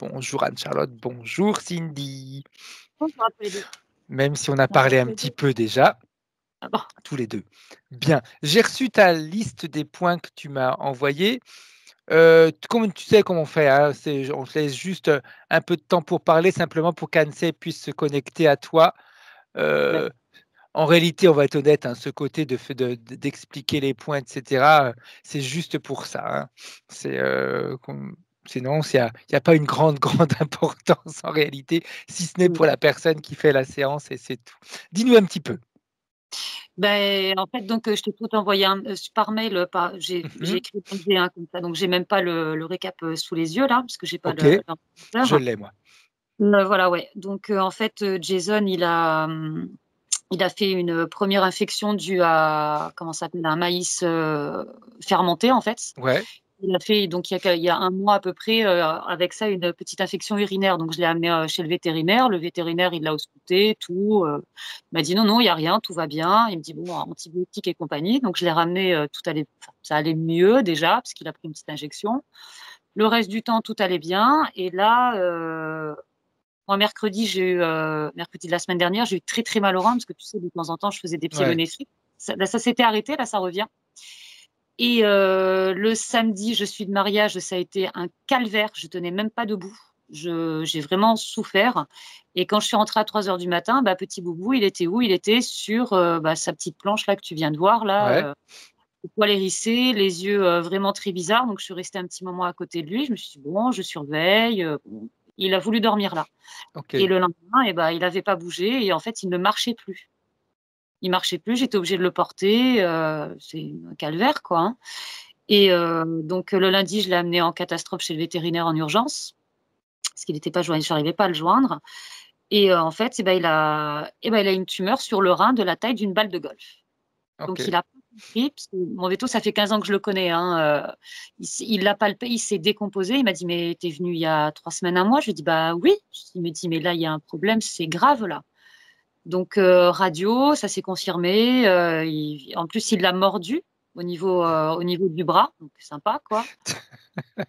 Bonjour Anne-Charlotte, bonjour Cindy. Bonjour à tous les 2. Même si on a parlé un petit peu déjà, Ah bon. tous les 2. Bien, j'ai reçu ta liste des points que tu m'as envoyés. Comme tu sais comment on fait, hein, on te laisse juste un peu de temps pour parler, simplement pour qu'Anne-C puisse se connecter à toi. D'accord. En réalité, on va être honnête, hein, ce côté d'expliquer les points, etc., c'est juste pour ça. Hein. Sinon, il n'y a pas une grande, grande importance en réalité, si ce n'est pour la personne qui fait la séance et c'est tout. Dis-nous un petit peu. En fait, donc, je t'ai tout envoyé par mail. J'ai écrit dans le V1 comme ça, donc j'ai même pas le récap sous les yeux là, parce que j'ai pas Ok, je l'ordinateur. l'ai moi. Voilà, ouais. Donc, en fait, Jason, il a fait une première infection due à, comment ça s'appelle, un maïs fermenté en fait. Ouais, Il a fait, donc il y a un mois à peu près, avec ça, une petite infection urinaire. Donc je l'ai amené chez le vétérinaire. Le vétérinaire, il l'a ausculté, tout. Il m'a dit non, non, il n'y a rien, tout va bien. Il me dit bon, antibiotiques et compagnie. Donc je l'ai ramené, ça allait mieux déjà, parce qu'il a pris une petite injection. Le reste du temps, tout allait bien. Et là, moi, mercredi de la semaine dernière, j'ai eu très très mal au rein, parce que tu sais, de temps en temps, je faisais des ouais. pyélonéphrite. Là, ça s'était arrêté, là, ça revient. Et le samedi, je suis de mariage, ça a été un calvaire. Je tenais même pas debout. J'ai vraiment souffert. Et quand je suis rentrée à 3 heures du matin, petit Boubou, il était où? Il était sur sa petite planche là que tu viens de voir Ouais, là, le poil hérissé, les yeux vraiment très bizarres. Donc je suis restée un petit moment à côté de lui. Je me suis dit bon, je surveille. Bon. Il a voulu dormir là. ok. Et le lendemain, il n'avait pas bougé et en fait, il ne marchait plus. Il marchait plus. J'étais obligée de le porter. C'est un calvaire quoi. Hein. Et donc le lundi, je l'ai amené en catastrophe chez le vétérinaire en urgence, parce qu'il n'était pas joignable, j'arrivais pas à le joindre. Et en fait, il a une tumeur sur le rein de la taille d'une balle de golf. Donc Ok. il a pas compris, parce que mon véto, ça fait 15 ans que je le connais, hein, il l'a palpé, il s'est décomposé. Il m'a dit: «Mais tu es venu il y a 3 semaines, 1 mois?» Je lui ai dit: «Bah oui». Il me dit: «Mais là, il y a un problème, c'est grave là». Donc radio, ça s'est confirmé, en plus, il l'a mordu au niveau du bras, donc sympa quoi.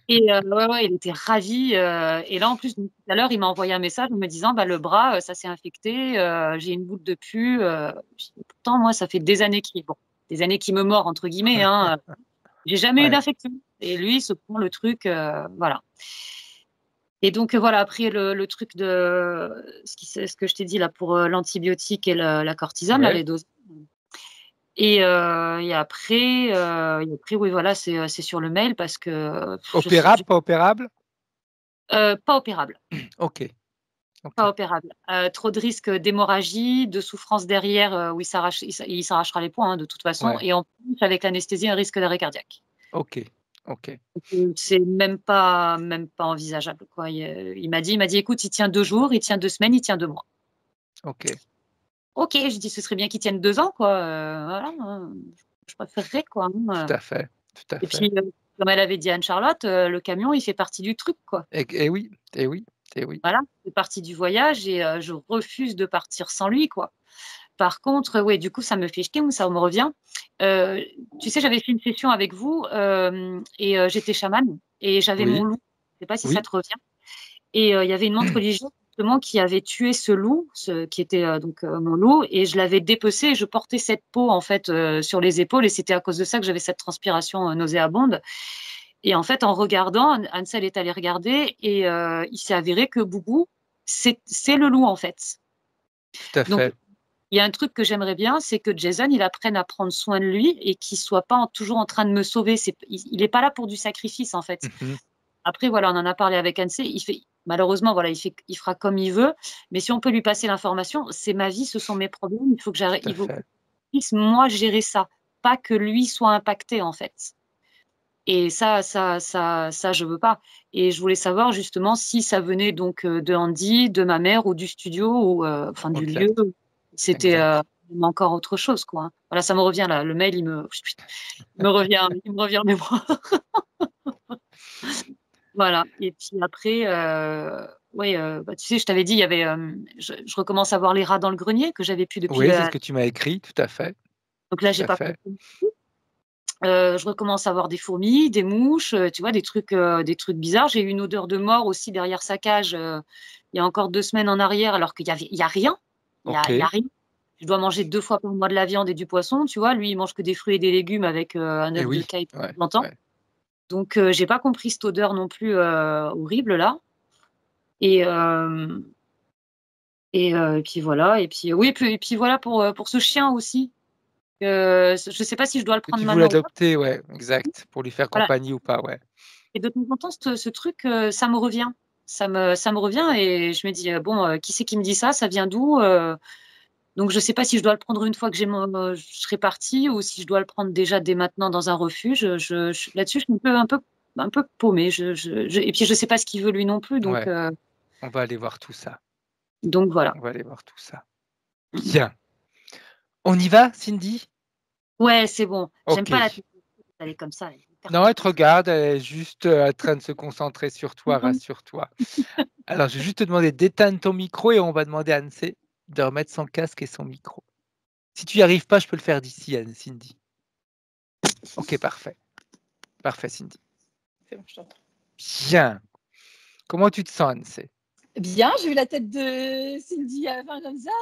Et ouais, ouais, il était ravi, et là, en plus, tout à l'heure, il m'a envoyé un message en me disant: «Bah, le bras, ça s'est infecté, j'ai une boule de pus», je dis: «Pourtant, moi, ça fait des années qu'il me mord» entre guillemets, hein, j'ai jamais eu Ouais, d'infection et lui, il se prend le truc, voilà. Et donc voilà, après le truc de ce que je t'ai dit là pour, l'antibiotique et la cortisone, là, ouais. les doses. Et après, oui, voilà, c'est sur le mail parce que Opérable, pas opérable? pas opérable. Ok, ok. Pas opérable. Trop de risques d'hémorragie, de souffrance derrière, où il s'arrachera les poings, hein, de toute façon, Ouais, et en plus avec l'anesthésie, un risque d'arrêt cardiaque. ok, ok, Donc c'est même pas envisageable, quoi. Il m'a dit: «Écoute, il tient 2 jours, il tient 2 semaines, il tient 2 mois». ok. OK, je dis: «Ce serait bien qu'il tienne 2 ans, quoi, voilà, hein, je préférerais, quoi, hein». Tout à fait, tout à Et fait. puis, comme elle avait dit Anne-Charlotte, le camion, il fait partie du truc, quoi. Et oui, et oui, et oui. Voilà, il fait partie du voyage et je refuse de partir sans lui, quoi. Par contre, ouais, du coup, ça me fait chier, ça me revient. Heu, Tu sais, j'avais fait une session avec vous, et j'étais chamane et j'avais mon Oui, loup. Je sais pas si ça oui. te revient. Et il y avait une montre religieuse justement qui avait tué ce loup, qui était, mon loup, et je l'avais dépecé et je portais cette peau en fait, sur les épaules, et c'était à cause de ça que j'avais cette transpiration, nauséabonde. Et en fait, en regardant, Ansel est allé regarder et il s'est avéré que Boubou, c'est le loup en fait. Tout à Donc fait. il y a un truc que j'aimerais bien, c'est que Jason, il apprenne à prendre soin de lui et qu'il soit pas toujours en train de me sauver. Il est pas là pour du sacrifice, en fait. Mmh. Après, voilà, on en a parlé avec Ansel. Malheureusement, voilà, il fera comme il veut. Mais si on peut lui passer l'information, c'est ma vie, ce sont mes problèmes. Il faut que j'arrête, Tout à il faut que fait. je puisse, moi, gérer ça. Pas que lui soit impacté, en fait. Et ça, je veux pas. Et je voulais savoir justement si ça venait donc de Andy, de ma mère ou du studio ou enfin du lieu. Exact, C'était exact. encore autre chose, quoi. Hein. Voilà, ça me revient là. Le mail, il me revient en mémoire. Voilà. Et puis après, ouais, tu sais, je t'avais dit, il y avait, je recommence à voir les rats dans le grenier que j'avais plus depuis Oui, c'est ce le. que tu m'as écrit, tout à fait, Donc là, tout j'ai à pas fait. compris. Je recommence à avoir des fourmis, des mouches, tu vois, des trucs bizarres. J'ai eu une odeur de mort aussi derrière sa cage, il y a encore 2 semaines en arrière, alors il y a rien. Il y a OK. rien. Je dois manger 2 fois par mois de la viande et du poisson, tu vois? Lui, il mange que des fruits et des légumes avec, un Et œuf de oui, caille de ouais, temps en temps. ouais. Donc j'ai pas compris cette odeur non plus, horrible là et hem et puis voilà et puis oui et puis voilà pour ce chien aussi, je sais pas si je dois le Que prendre tu voulais maintenant ou pas. adopter, ouais, exact, pour lui faire Voilà. compagnie ou pas, ouais. Et de temps en temps, ce truc, ça me revient. Ça me revient et je me dis: «Bon, qui c'est qui me dit ça? Ça vient d'où?» Donc je sais pas si je dois le prendre une fois que je serai partie ou si je dois le prendre déjà dès maintenant dans un refuge. Je là-dessus, je suis un peu paumée. Je et puis je sais pas ce qu'il veut lui non plus Ouais, on va aller voir tout ça. donc voilà. On va aller voir tout ça. Bien. On y va, Cindy? Ouais, c'est bon. J'aime pas la OK. tête elle est comme ça, elle est hyper Non, elle te concentrée. regarde, elle est juste, en train de se concentrer sur toi, rassure-toi. Alors, je vais juste te demander d'éteindre ton micro et on va demander à Anne-C de remettre son casque et son micro. Si tu y arrives pas, je peux le faire d'ici, Anne Cindy. OK, parfait. Parfait, Cindy. C'est bon, je t'entends. Bien. Comment tu te sens, Anne-C? Bien, j'ai eu la tête de Cindy à la fin comme ça.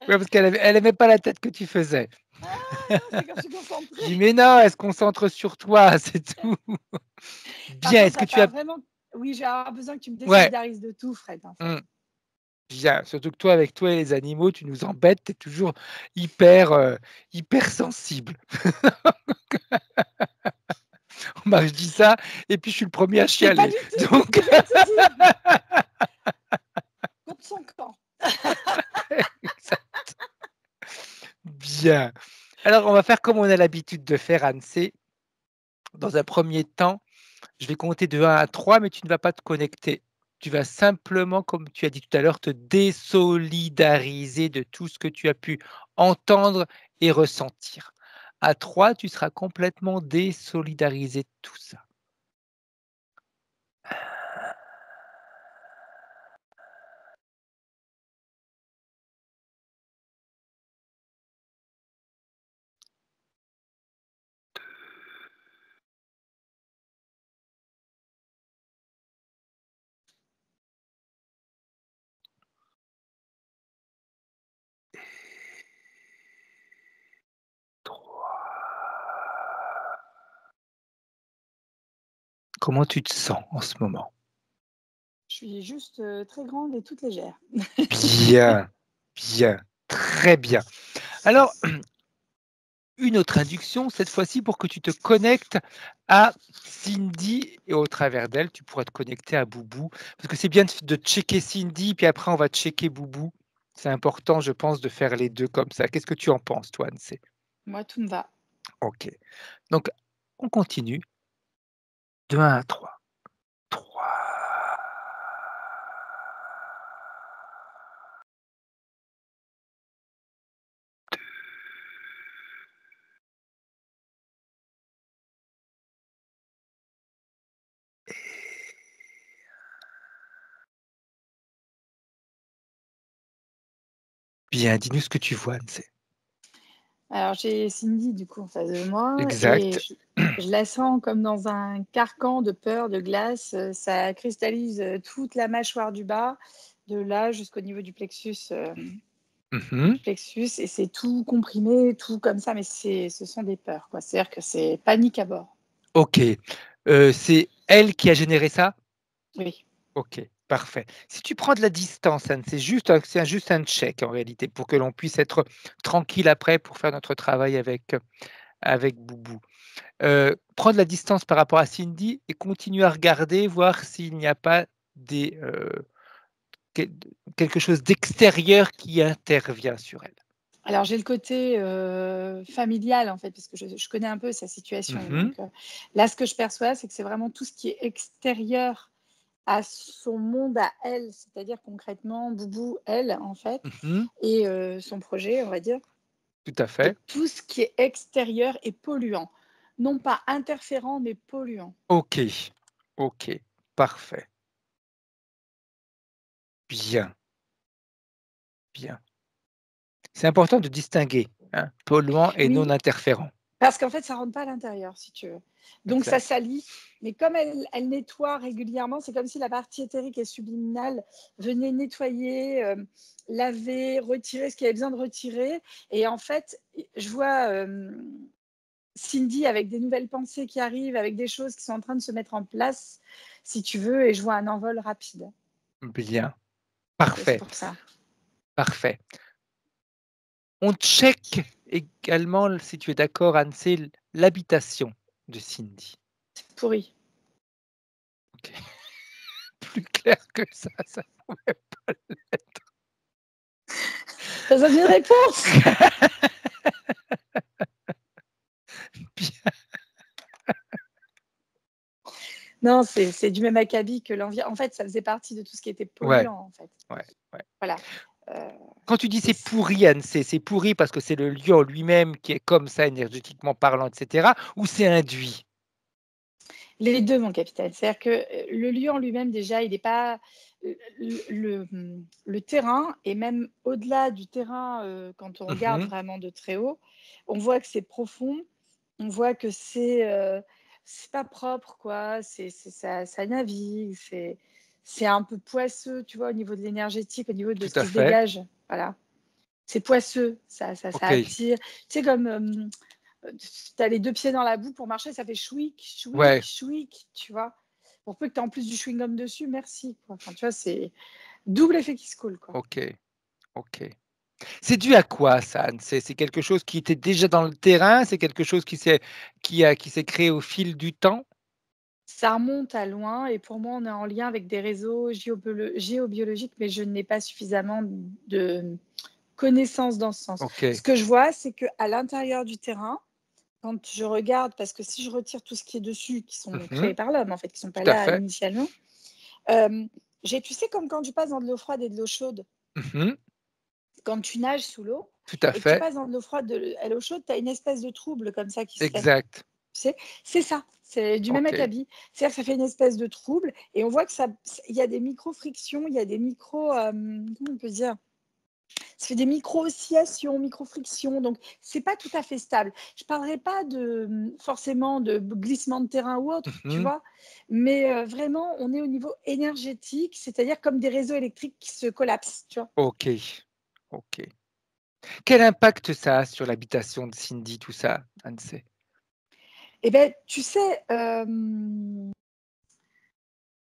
Ouais, parce elle aimait pas la tête que tu faisais. Ah non, c'est quand je suis Je concentrée. dis: «Mais non, elle se concentre sur toi, c'est tout». Par Bien, contre, est-ce que ça tu as part vraiment. Oui, j'ai avoir besoin que tu me ouais, désolidarises de tout, Fred, en fait. mmh, bien, surtout que toi, avec toi et les animaux, tu nous embêtes, tu es toujours hyper, hyper sensible. Bah, je dis ça et puis je suis le premier à C'est pas chialer, du tout ce donc que je te dis. Contre son camp. bien. Alors, on va faire comme on a l'habitude de faire, Anne-C. Dans un premier temps, je vais compter de 1 à 3, mais tu ne vas pas te connecter. Tu vas simplement, comme tu as dit tout à l'heure, te désolidariser de tout ce que tu as pu entendre et ressentir. À 3, tu seras complètement désolidarisé de tout ça. Comment tu te sens en ce moment? Je suis juste très grande et toute légère. Bien, bien, très bien. Alors, une autre induction, cette fois-ci pour que tu te connectes à Cindy et au travers d'elle, tu pourras te connecter à Boubou. Parce que c'est bien de checker Cindy, puis après on va checker Boubou. C'est important, je pense, de faire les 2 comme ça. Qu'est-ce que tu en penses, toi, Anne-C? Moi, tout me va. OK. Donc on continue de 1 à 3. 3. Bien, dis-nous ce que tu vois, Anne-C. Alors, j'ai Cindy, du coup, en face de moi et Exact. je la sens comme dans un carcan de peur, de glace. Ça cristallise toute la mâchoire du bas, de là jusqu'au niveau Mmh. du plexus et c'est tout comprimé, tout comme ça, mais ce sont des peurs, quoi. C'est-à-dire que c'est panique à bord. OK. C'est elle qui a généré ça? Oui. OK, parfait. Si tu prends de la distance, Anne, c'est juste un check en réalité pour que l'on puisse être tranquille après pour faire notre travail avec Boubou. Prends de la distance par rapport à Cindy et continue à regarder, voir s'il n'y a pas des, quel quelque chose d'extérieur qui intervient sur elle. Alors j'ai le côté, familial, en fait, parce que je connais un peu sa situation, Mmh. donc là, ce que je perçois, c'est que c'est vraiment tout ce qui est extérieur à son monde à elle, c'est-à-dire concrètement Boubou, elle, en fait Mmh. et son projet, on va dire Tout à et fait. tout ce qui est extérieur et polluant. Non pas interférent, mais polluant. OK. OK, parfait. Bien, bien. C'est important de distinguer. hein, polluant et non Oui, interférent. parce qu'en fait, ça rentre pas à l'intérieur, si tu veux. Donc, ça Exact. salit. Mais comme elle nettoie régulièrement, c'est comme si la partie éthérique et subliminale venait nettoyer, laver, retirer ce qu'il y avait besoin de retirer. Et en fait, je vois Cindy avec des nouvelles pensées qui arrivent, avec des choses qui sont en train de se mettre en place, si tu veux, et je vois un envol rapide. Bien. C'est Parfait. pour ça. Parfait. On check également, si tu es d'accord, Anne-C, l'habitation de Cindy. C'est pourri. OK. Plus clair que ça pouvait pas l'être. T'as besoin d'une réponse? Bien. Non, c'est du même acabit que l'environnement. En fait, ça faisait partie de tout ce qui était Ouais, polluant, en fait. ouais, ouais. Voilà. Euh, Quand tu dis c'est c'est pourri, Anne-C, c'est pourri parce que c'est le lieu en lui-même qui est comme ça énergétiquement parlant, et cetera, ou c'est induit? les deux, mon capitaine. C'est-à-dire que le lieu en lui-même, déjà, il n'est pas. Le terrain, et même au-delà du terrain, quand on regarde Mmh. vraiment de très haut, on voit que c'est profond, on voit que c'est pas propre, quoi. Ça navigue, c'est un peu poisseux, tu vois, au niveau de l'énergétique, au niveau de Tout ce à qui se fait. dégage. Voilà. C'est poisseux, ça OK. attire. Tu sais, comme tu as les deux pieds dans la boue pour marcher, ça fait chouic, chouic, Ouais, chouic, tu vois. Pour peu que tu aies en plus du chewing-gum dessus, merci, quoi. Enfin, tu vois, c'est double effet qui se coule, quoi. OK, OK. C'est dû à quoi ça, Anne? C'est quelque chose qui était déjà dans le terrain? C'est quelque chose qui s'est créé au fil du temps? Ça remonte à loin et pour moi, on est en lien avec des réseaux géobiologiques, mais je n'ai pas suffisamment de connaissances dans ce sens. Ce OK. que je vois, c'est qu'à l'intérieur du terrain, quand je regarde, parce que si je retire tout ce qui est dessus, qui sont Mmh. créés par l'homme, en fait, qui ne sont pas Tout à là fait. initialement, tu sais, comme quand tu passes dans de l'eau froide et de l'eau chaude, Mmh. quand tu nages sous l'eau Tout à et que tu fait. passes dans de l'eau froide à l'eau chaude, tu as une espèce de trouble comme ça qui se fait. Exact. Tu sais, c'est ça, c'est du même OK. acabit. C'est-à-dire que ça fait une espèce de trouble et on voit que il y a des micro-frictions, il y a des comment on peut dire, ça fait des micro-oscillations, micro-frictions, donc c'est pas tout à fait stable. Je parlerai pas forcément de glissement de terrain ou autre, tu Mmh. vois, mais vraiment, on est au niveau énergétique, c'est-à-dire comme des réseaux électriques qui se collapsent, tu vois. OK. OK. Quel impact ça a sur l'habitation de Cindy, tout ça, Anne-C? Eh ben, tu sais,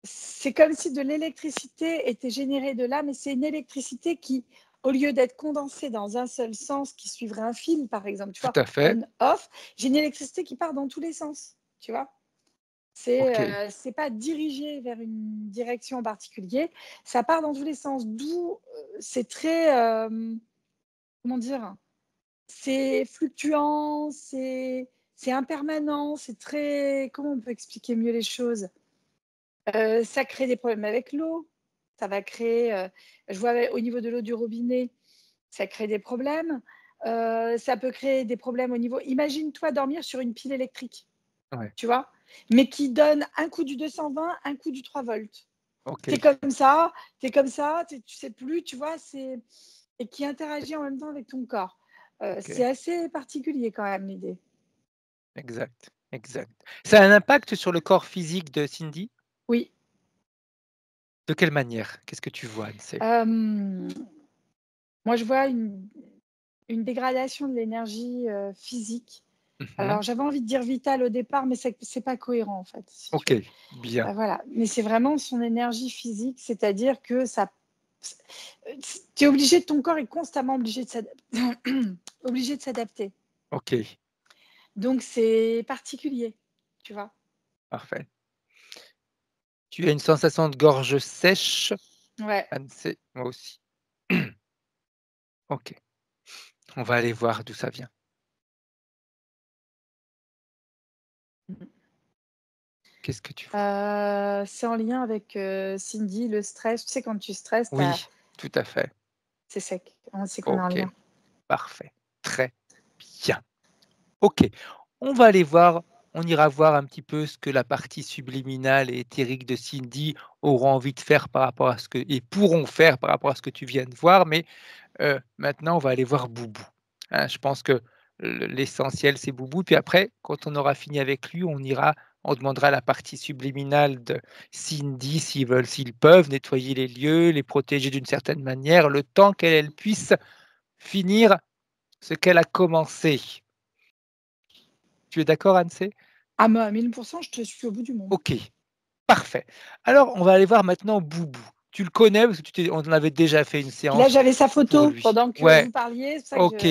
c'est comme si de l'électricité était générée de là, mais c'est une électricité qui, au lieu d'être condensée dans un seul sens qui suivrait un fil, par exemple, tu Tout vois, à fait. on-off, j'ai une électricité qui part dans tous les sens, tu vois. OK. C'est pas dirigé vers une direction en particulier, ça part dans tous les sens, d'où c'est très, comment dire, c'est fluctuant, c'est impermanent, c'est très, comment on peut expliquer mieux les choses? Ça crée des problèmes avec l'eau, ça va créer, je vois au niveau de l'eau du robinet, ça crée des problèmes. Ça peut créer des problèmes au niveau, imagine-toi dormir sur une pile électrique, Ouais. tu vois? Mais qui donne un coup du 220, un coup du 3 volts. Tu es OK. comme ça, tu es comme ça, tu sais plus, tu vois? Et qui interagit en même temps avec ton corps. C'est OK. assez particulier quand même l'idée. Exact, exact. Ça a un impact sur le corps physique de Cindy? Oui, De quelle manière? Qu'est-ce que tu vois, Anne-C? hem, moi je vois une dégradation de l'énergie, physique. Mmh. Alors j'avais envie de dire vitale au départ, mais c'est pas cohérent en fait, si tu veux. OK, bien. Voilà, mais c'est vraiment son énergie physique, c'est-à-dire que ça tu es obligé, ton corps est constamment obligé de obligé de s'adapter. OK, Donc c'est particulier, tu vois? parfait. Tu as une sensation de gorge sèche, Ouais. Anne-C? Moi aussi. OK, on va aller voir d'où ça vient. Mmh. Qu'est-ce que tu vois? C'est en lien avec, Cindy, le stress. Tu sais, quand tu stresses, Oui, tout à fait. c'est sec. On sait qu'on est en OK, lien. parfait. Très bien. OK, on va aller voir, on ira voir un petit peu ce que la partie subliminale et éthérique de Cindy auront envie de faire par rapport à ce que et pourront faire par rapport à ce que tu viens de voir, mais maintenant on va aller voir Boubou. Hein, je pense que l'essentiel, c'est Boubou. Puis après, quand on aura fini avec lui, on demandera la partie subliminale de Cindy, s'ils peuvent nettoyer les lieux, les protéger d'une certaine manière, le temps qu'elle puisse finir ce qu'elle a commencé. Tu es d'accord, Anne-C? Ah, moi, à 1000%, je te suis au bout du monde. OK, parfait. Alors, on va aller voir maintenant Boubou. Tu le connais parce que on en avait déjà fait une Puis là, séance j'avais sa pour photo lui. pendant que Ouais, vous parliez. C'est pour ça OK, que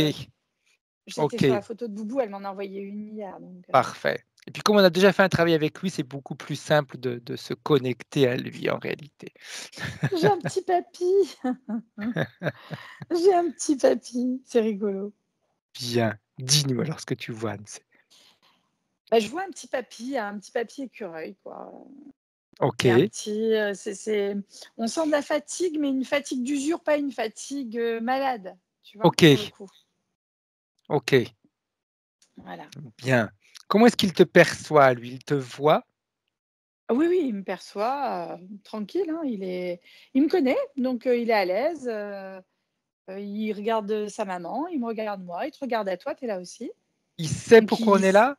j'étais sur la OK. photo de Boubou. Elle m'en a envoyé une hier. Donc, Parfait. Et puis comme on a déjà fait un travail avec lui, c'est beaucoup plus simple de se connecter à lui en réalité. j'ai un petit papy. J'ai un petit papy. C'est rigolo. Bien. Dis-nous alors ce que tu vois, Anne. Bah, je vois un petit papy écureuil, quoi. Et un OK, petit, on sent de la fatigue, mais une fatigue d'usure, pas une fatigue malade, tu vois, pour le OK, coup. OK, Voilà. bien. Comment est-ce qu'il te perçoit, lui? Il te voit? Ah oui, oui, il me perçoit tranquille, hein, il me connaît, donc il est à l'aise. Il regarde sa maman, il me regarde moi, il te regarde à toi, tu es là aussi. Il sait Donc, pourquoi on est là?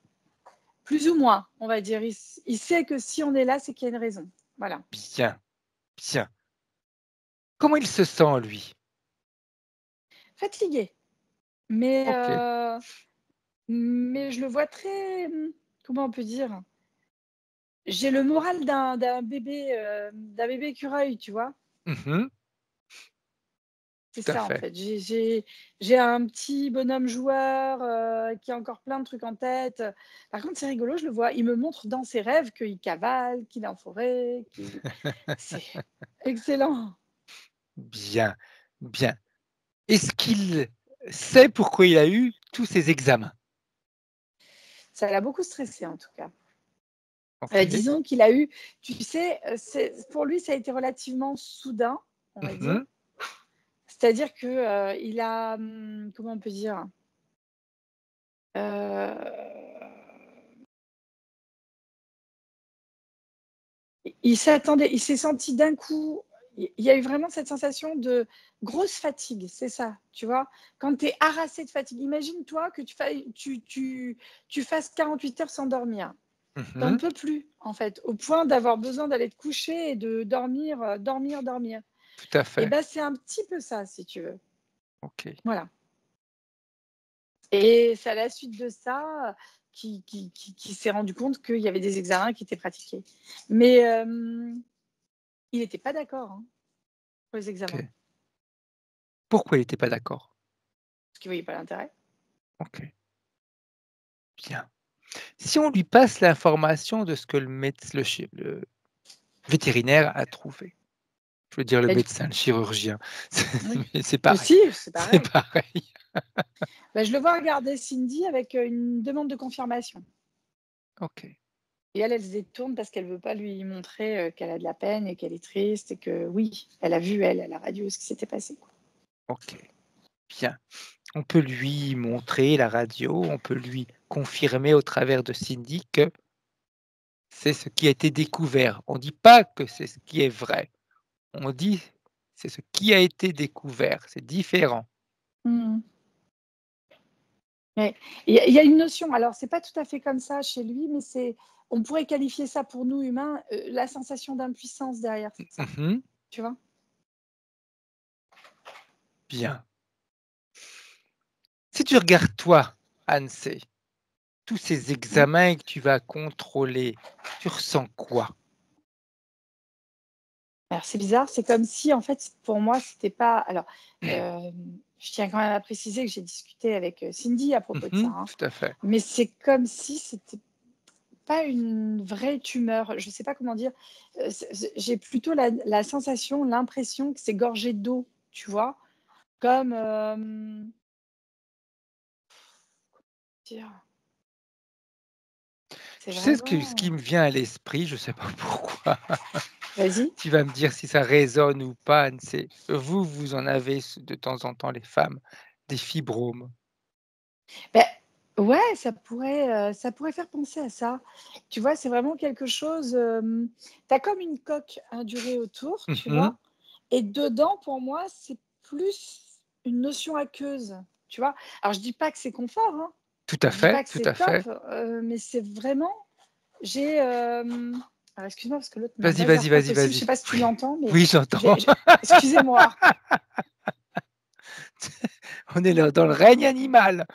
plus ou moins, on va dire, il sait que si on est là, c'est qu'il y a une raison. Voilà. Bien, bien. Comment il se sent, lui? Fatigué, mais, OK, euh, mais je le vois très, comment on peut dire? J'ai le moral d'un bébé écureuil, tu vois? mmh, C'est tout à ça, en fait. fait. J'ai un petit bonhomme joueur, qui a encore plein de trucs en tête. Par contre, c'est rigolo, je le vois, il me montre dans ses rêves qu'il cavale, qu'il est en forêt, qu'il c'est excellent. Bien, bien. Est-ce qu'il sait pourquoi il a eu tous ces examens? Ça l'a beaucoup stressé, en tout cas. OK. Disons qu'il a eu tu sais, pour lui, ça a été relativement soudain, on va dire. Mmh. C'est-à-dire que, il a, comment on peut dire? Heu il s'est senti d'un coup, il y a eu vraiment cette sensation de grosse fatigue, c'est ça, tu vois? Quand tu es harassé de fatigue, imagine-toi que tu fasses 48 heures sans dormir. Tu en Mmh. peux plus, en fait, au point d'avoir besoin d'aller te coucher et de dormir, dormir. Tout à Et fait. ben, c'est un petit peu ça, si tu veux. OK. Voilà. Et c'est à la suite de ça qu'il s'est rendu compte qu'il y avait des examens qui étaient pratiqués. Mais, il n'était pas d'accord, hein, pour les examens, OK. Pourquoi il était pas d'accord? parce qu'il voyait pas l'intérêt. OK, bien. Si on lui passe l'information de ce que le vétérinaire a trouvé, je veux dire le Bah, du médecin, le chirurgien, oui. c'est pareil, Aussi, c'est c'est pareil. pareil. Bah, je le vois regarder Cindy avec, une demande de confirmation OK, et elle se détourne parce qu'elle veut pas lui montrer, qu'elle a de la peine et qu'elle est triste et que oui, elle a vu, elle, à la radio, ce qui s'était passé, quoi. OK, bien. On peut lui montrer la radio, on peut lui confirmer au travers de Cindy que c'est ce qui a été découvert. On dit pas que c'est ce qui est vrai, on dit: «C'est ce qui a été découvert», c'est différent. Mmh. Ouais. Il y a une notion, alors c'est pas tout à fait comme ça chez lui, mais on pourrait qualifier ça pour nous humains, la sensation d'impuissance derrière ça, Mmh. tu vois? Bien. Si tu regardes toi, Anne-C, tous ces Mmh. examens que tu vas contrôler, tu ressens quoi? Alors c'est bizarre, c'est comme si en fait pour moi c'était pas alors, je tiens quand même à préciser que j'ai discuté avec, Cindy à propos de ça, Mmh, hein, tout à fait. mais c'est comme si c'était pas une vraie tumeur. Je sais pas comment dire, j'ai plutôt la sensation, l'impression que c'est gorgé d'eau, tu vois? Comme, dire? C'est Tu sais ce qui vraiment me vient à l'esprit, je sais pas pourquoi, vas-y. tu vas me dire si ça résonne ou pas, Anne, c'est vous en avez de temps en temps les femmes, des fibromes. Beh, ouais, ça pourrait faire penser à ça. Tu vois, c'est vraiment quelque chose, tu as comme une coque indurée autour, tu Mmh. vois? Et dedans, pour moi, c'est plus une notion aqueuse. tu vois. Alors, je dis pas que c'est confort, hein. Tout à Je dis pas fait, que tout c'est à fait. top, mais c'est vraiment, j'ai, alors excuse-moi parce que l'autre Vas-y, m'abasse vas-y, pas vas-y, possible. Je vas-y. sais pas si tu Oui, l'entends, mais oui, j'entends. excusez-moi. On est là dans le règne animal.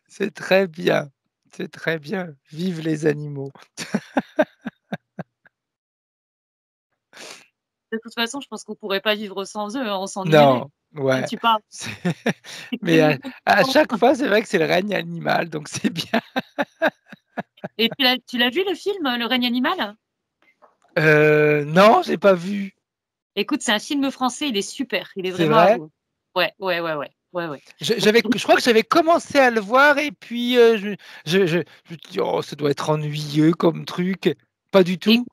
C'est très bien. C'est très bien. Vive les animaux. De toute façon, je pense qu'on pourrait pas vivre sans eux, hein, on s'ennuierait. Non, ouais. Tu parles. C'est C'est mais tellement à important. chaque fois, c'est vrai que c'est le règne animal, donc c'est bien. Et tu l'as vu le film, Le règne animal? Non, j'ai pas vu. Écoute, c'est un film français, il est super, il est C'est vraiment à vrai? voir. Ouais, ouais, ouais, ouais, ouais, ouais. Je crois que j'avais commencé à le voir et puis, je me dis: «Oh, ça doit être ennuyeux comme truc». Pas du Et tout?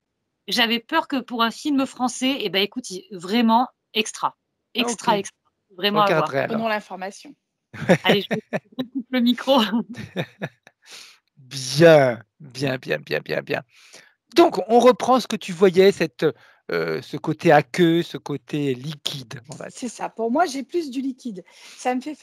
j'avais peur que pour un film français, eh ben écoute, vraiment extra, Ah OK, extra, extra, je vraiment à voir. regarderai Prenons alors. l'information. Allez, je coupe le micro. Bien, bien, bien, bien, bien, bien. Donc on reprend ce que tu voyais, ce côté aqueux, ce côté liquide, on va C'est dire. ça. Pour moi, j'ai plus du liquide. Ça me fait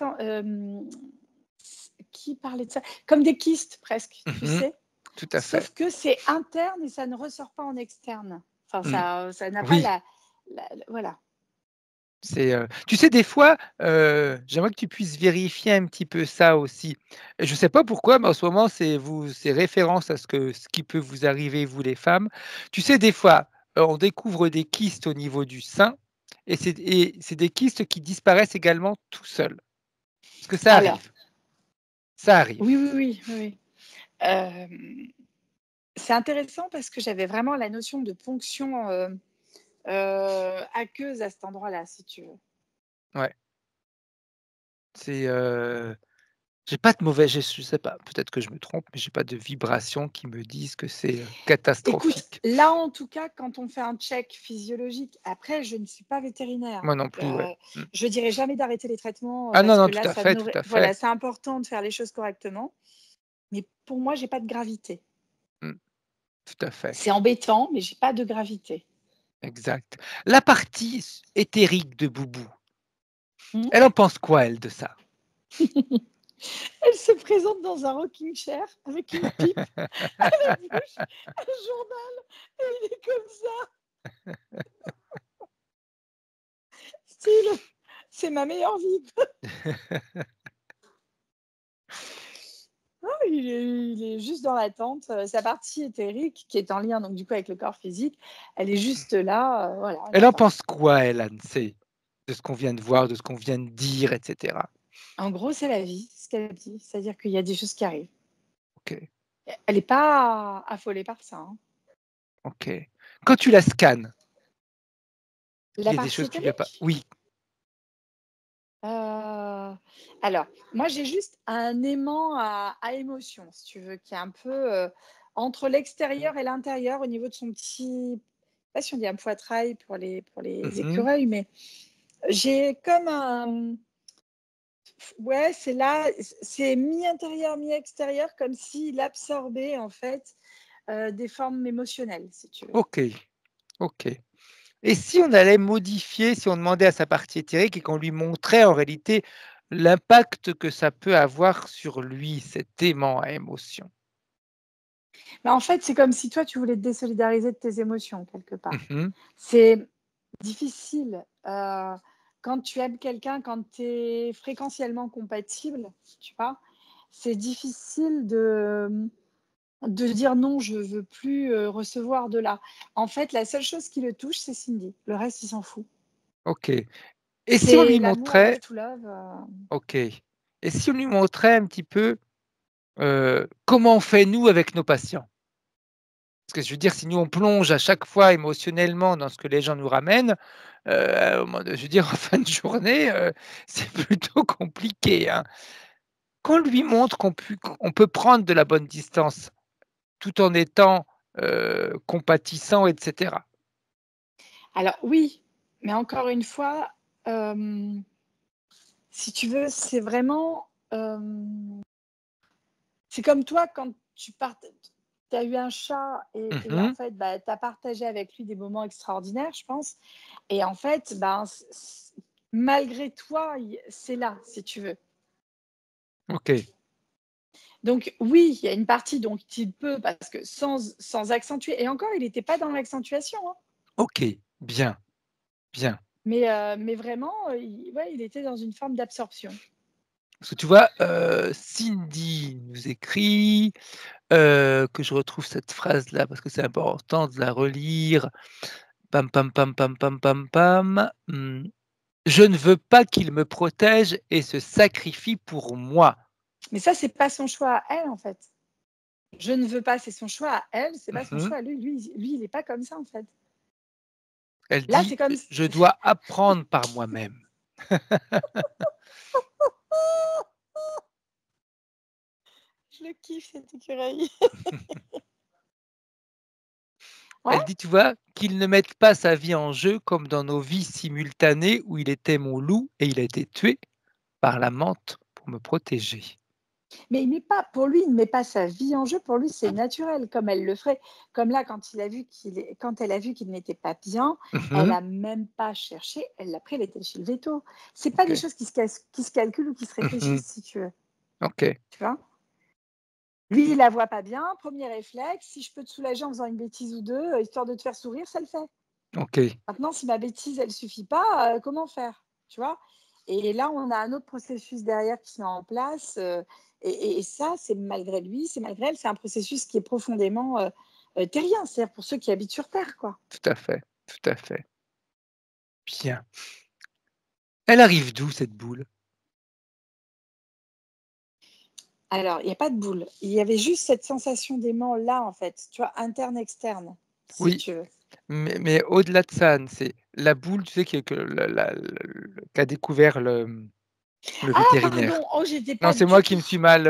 qui parlait de ça? Comme des kystes presque, tu Mmh. sais? Tout à fait. Sauf que c'est interne et ça ne ressort pas en externe. Enfin, Mmh. ça n'a pas Oui. voilà. Tu sais, des fois, j'aimerais que tu puisses vérifier un petit peu ça aussi. Je ne sais pas pourquoi, mais en ce moment, c'est référence à ce qui peut vous arriver, vous les femmes. Tu sais, des fois, on découvre des kystes au niveau du sein et c'est des kystes qui disparaissent également tout seuls. Est-ce que ça Alors, arrive? Ça arrive. oui, oui, oui, oui, oui. C'est intéressant parce que j'avais vraiment la notion de ponction, aqueuse à cet endroit-là, si tu veux. Ouais, c'est, j'ai pas de mauvais je sais pas, peut-être que je me trompe, mais j'ai pas de vibrations qui me disent que c'est, Écoute, catastrophique. là, en tout cas, quand on fait un check physiologique, après, je ne suis pas vétérinaire, Moi non donc plus, ouais. Mmh. je dirais jamais d'arrêter les traitements, Ah non, parce non, que tout là, à fait, tout à voilà, fait. c'est important de faire les choses correctement. Mais pour moi, j'ai pas de gravité. Mmh, tout à fait, C'est embêtant, mais j'ai pas de gravité. exact. La partie éthérique de Boubou, Mmh. elle en pense quoi elle de ça? Elle se présente dans un rocking chair avec une pipe à la bouche, un journal, et il est comme ça, style: «C'est ma meilleure vie». Ah, il est juste dans l'attente, sa partie éthérique qui est en lien donc du coup avec le corps physique, elle est juste là, voilà, elle Elle en attend. pense quoi elle, Anne-C, de ce qu'on vient de voir, de ce qu'on vient de dire et cetera? En gros, c'est la vie, ce qu'elle dit, c'est-à-dire qu'il y a des choses qui arrivent. OK, Elle est pas affolée par ça, hein. OK. Quand tu la scannes, il La y a des partie choses qui lui pas éthérique? oui. Alors, moi, j'ai juste un aimant à émotion, si tu veux, qui est un peu, entre l'extérieur et l'intérieur au niveau de son petit, je sais pas si on dit un poitrail pour les Mmh. écureuils, mais j'ai comme un, ouais, c'est là, c'est mi-intérieur, mi-extérieur, comme s'il absorbait, en fait, des formes émotionnelles, si tu veux. OK, OK. Et si on allait modifier, si on demandait à sa partie éthérique et qu'on lui montrait en réalité l'impact que ça peut avoir sur lui, cet aimant à émotion? Mais en fait, c'est comme si toi, tu voulais te désolidariser de tes émotions, quelque part. Mmh. C'est difficile, quand tu aimes quelqu'un, quand tu es fréquentiellement compatible, tu vois? C'est difficile de dire: «Non, je veux plus, recevoir de là». En fait, la seule chose qui le touche, c'est Cindy. Le reste, il s'en fout. OK. Et si on C'est lui l'amour love montrait to love, OK. Et si on lui montrait un petit peu, comment on fait nous avec nos patients? Parce que je veux dire, si nous on plonge à chaque fois émotionnellement dans ce que les gens nous ramènent, à un moment je veux dire en fin de journée, c'est plutôt compliqué, hein. Qu'on lui montre qu'on peut prendre de la bonne distance, tout en étant, compatissant et cetera. alors oui, mais encore une fois, hem, si tu veux, c'est vraiment, c'est comme toi quand tu partages. tu as eu un chat et en fait, tu as partagé avec lui des moments extraordinaires, je pense. Et en fait, malgré toi, c'est là, si tu veux. Ok. Donc oui, il y a une partie dont il peut, parce que sans accentuer, et encore, il n'était pas dans l'accentuation, hein. Ok, bien, bien. Mais vraiment, il était dans une forme d'absorption. Parce que tu vois, Cindy nous écrit, que je retrouve cette phrase-là parce que c'est important de la relire. Pam, pam, pam, pam, pam, pam, pam. Je ne veux pas qu'il me protège et se sacrifie pour moi. Mais ça, c'est pas son choix à elle, en fait. Je ne veux pas, c'est son choix à elle, c'est pas son choix à lui. Lui, il n'est pas comme ça, en fait. Elle Là, dit, c'est comme... je dois apprendre par moi-même. Je le kiffe, cet écureuil. Ouais. Elle dit, tu vois, qu'il ne mette pas sa vie en jeu comme dans nos vies simultanées où il était mon loup et il a été tué par la menthe pour me protéger. Mais pour lui, il ne met pas sa vie en jeu. Pour lui, c'est naturel, comme elle le ferait. Comme là, quand elle a vu qu'il n'était pas bien, elle n'a même pas cherché. Elle l'a pris, elle était chez le veto. C'est pas des choses qui se calculent ou qui se réfléchissent, si tu veux. Ok. Tu vois? Lui, il la voit pas bien. Premier réflexe, si je peux te soulager en faisant une bêtise ou deux, histoire de te faire sourire, ça le fait. Ok. Maintenant, si ma bêtise, elle suffit pas, comment faire? Tu vois? Et là, on a un autre processus derrière qui se met en place. Et ça, c'est malgré lui, c'est malgré elle, c'est un processus qui est profondément terrien, c'est-à-dire pour ceux qui habitent sur Terre, quoi. Tout à fait. Tout à fait. Bien. Elle arrive d'où cette boule? Alors, il n'y a pas de boule. Il y avait juste cette sensation d'aimant là, en fait, tu vois, interne-externe, si Oui, tu veux. mais au-delà de ça, c'est la boule, tu sais, qu'a découvert le Ah, vétérinaire. pardon, oh, j'étais Non, pas c'est du moi qui tout. me suis mal.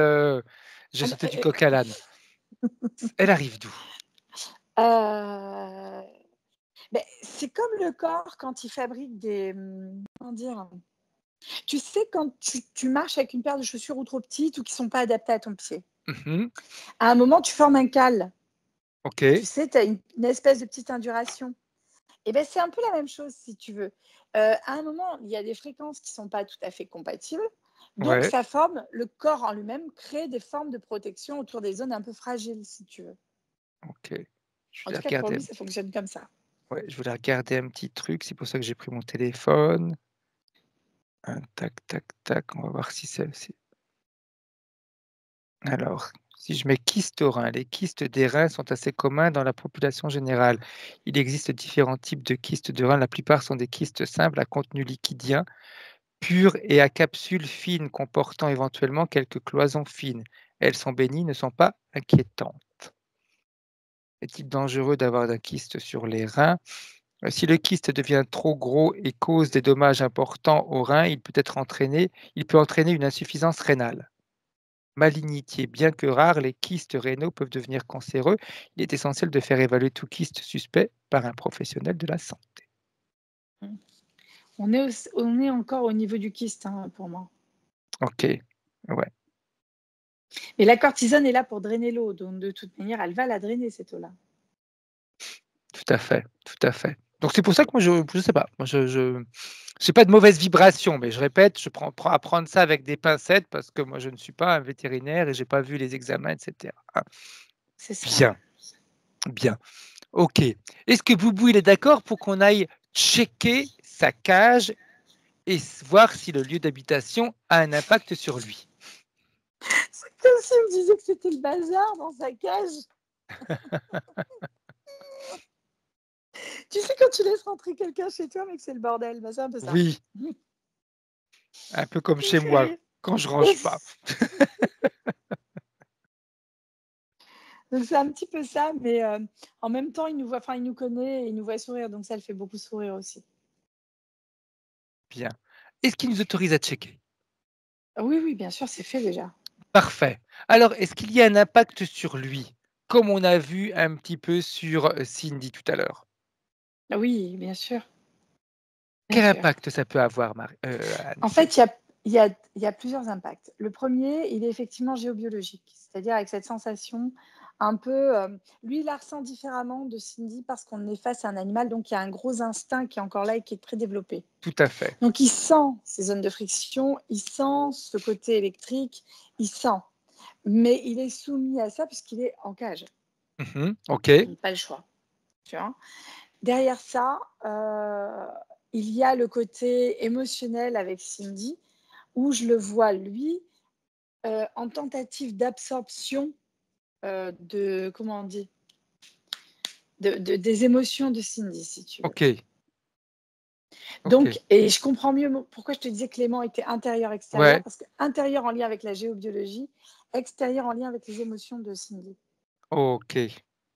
J'ai Ah, sauté du coq à l'âne. Elle arrive d'où? C'est comme le corps quand il fabrique des. Comment dire? Tu sais, quand tu marches avec une paire de chaussures ou trop petites ou qui ne sont pas adaptées à ton pied, à un moment, tu formes un cal. Ok. Tu sais, tu as une espèce de petite induration. Et ben, c'est un peu la même chose, si tu veux. À un moment, il y a des fréquences qui ne sont pas tout à fait compatibles. Donc, Ouais. ça forme, le corps en lui-même crée des formes de protection autour des zones un peu fragiles, si tu veux. Ok. Je En voulais tout cas, pour regarder. lui, ça fonctionne comme ça. Ouais, je voulais regarder un petit truc. C'est pour ça que j'ai pris mon téléphone. Tac, tac, tac. On va voir si c'est. Alors, si je mets kyste au rein, les kystes des reins sont assez communs dans la population générale. Il existe différents types de kystes de rein. La plupart sont des kystes simples à contenu liquidien, purs et à capsules fines comportant éventuellement quelques cloisons fines. Elles sont bénignes, ne sont pas inquiétantes. Est-il dangereux d'avoir un kyste sur les reins? Si le kyste devient trop gros et cause des dommages importants aux reins, il peut entraîner une insuffisance rénale. Malignité. Bien que rares, les kystes rénaux peuvent devenir cancéreux. Il est essentiel de faire évaluer tout kyste suspect par un professionnel de la santé. On est encore au niveau du kyste, hein, pour moi. Ok, ouais, Mais la cortisone est là pour drainer l'eau. Donc, de toute manière, elle va la drainer, cette eau-là. tout à fait, tout à fait. Donc c'est pour ça que moi, je sais pas, moi, je j'ai pas de mauvaise vibration, mais je répète, je prends à prendre ça avec des pincettes parce que moi, je ne suis pas un vétérinaire et j'ai pas vu les examens, et cetera, hein. C'est ça. Bien, bien. OK. Est-ce que Boubou, il est d'accord pour qu'on aille checker sa cage et voir si le lieu d'habitation a un impact sur lui? C'est comme s'il me disait que c'était le bazar dans sa cage. Tu sais, quand tu laisses rentrer quelqu'un chez toi, mais que c'est le bordel, c'est un peu ça. Oui, un peu comme Ça me chez fait moi, rire. quand je range pas. Donc, c'est un petit peu ça, mais en même temps, il nous connaît et il nous voit sourire, donc ça le fait beaucoup sourire aussi. Bien. Est-ce qu'il nous autorise à checker? Oui, oui, bien sûr, c'est fait déjà. Parfait. Alors, est-ce qu'il y a un impact sur lui, comme on a vu un petit peu sur Cindy tout à l'heure? Oui, bien sûr. Bien Quel sûr. impact ça peut avoir, En Anne-C? fait, il il y a plusieurs impacts. Le premier, il est effectivement géobiologique, c'est-à-dire avec cette sensation un peu. Lui, il la ressent différemment de Cindy parce qu'on est face à un animal, donc il y a un gros instinct qui est encore là et qui est très développé. Tout à fait. Donc il sent ces zones de friction, il sent ce côté électrique, il sent. Mais il est soumis à ça puisqu'il est en cage. OK. Il n'a pas le choix. Tu vois. Derrière ça, il y a le côté émotionnel avec Cindy, où je le vois, lui, en tentative d'absorption de, comment on dit, des émotions de Cindy, si tu veux. OK. Donc, OK. et je comprends mieux pourquoi je te disais que Clément était intérieur-extérieur, Ouais. parce que intérieur en lien avec la géobiologie, extérieur en lien avec les émotions de Cindy. OK.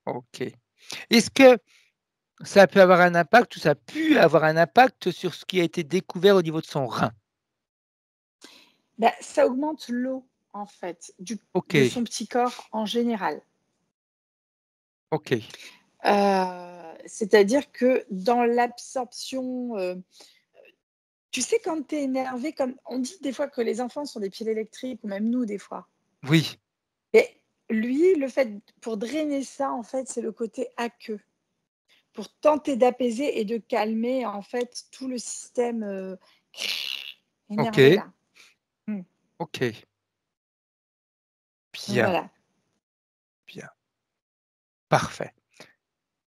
OK. Est-ce que ça peut avoir un impact ou ça a pu avoir un impact sur ce qui a été découvert au niveau de son rein? Ben, ça augmente l'eau, en fait, de OK. son petit corps en général. OK. C'est-à-dire que dans l'absorption, tu sais, quand tu es énervé, comme on dit des fois que les enfants sont des piles électriques, ou même nous, des fois. Oui. Et lui, le fait, pour drainer ça, en fait, c'est le côté aqueux. Pour tenter d'apaiser et de calmer, en fait, tout le système énervé, OK. là. Mm. OK. Donc, Bien, voilà. bien. Parfait.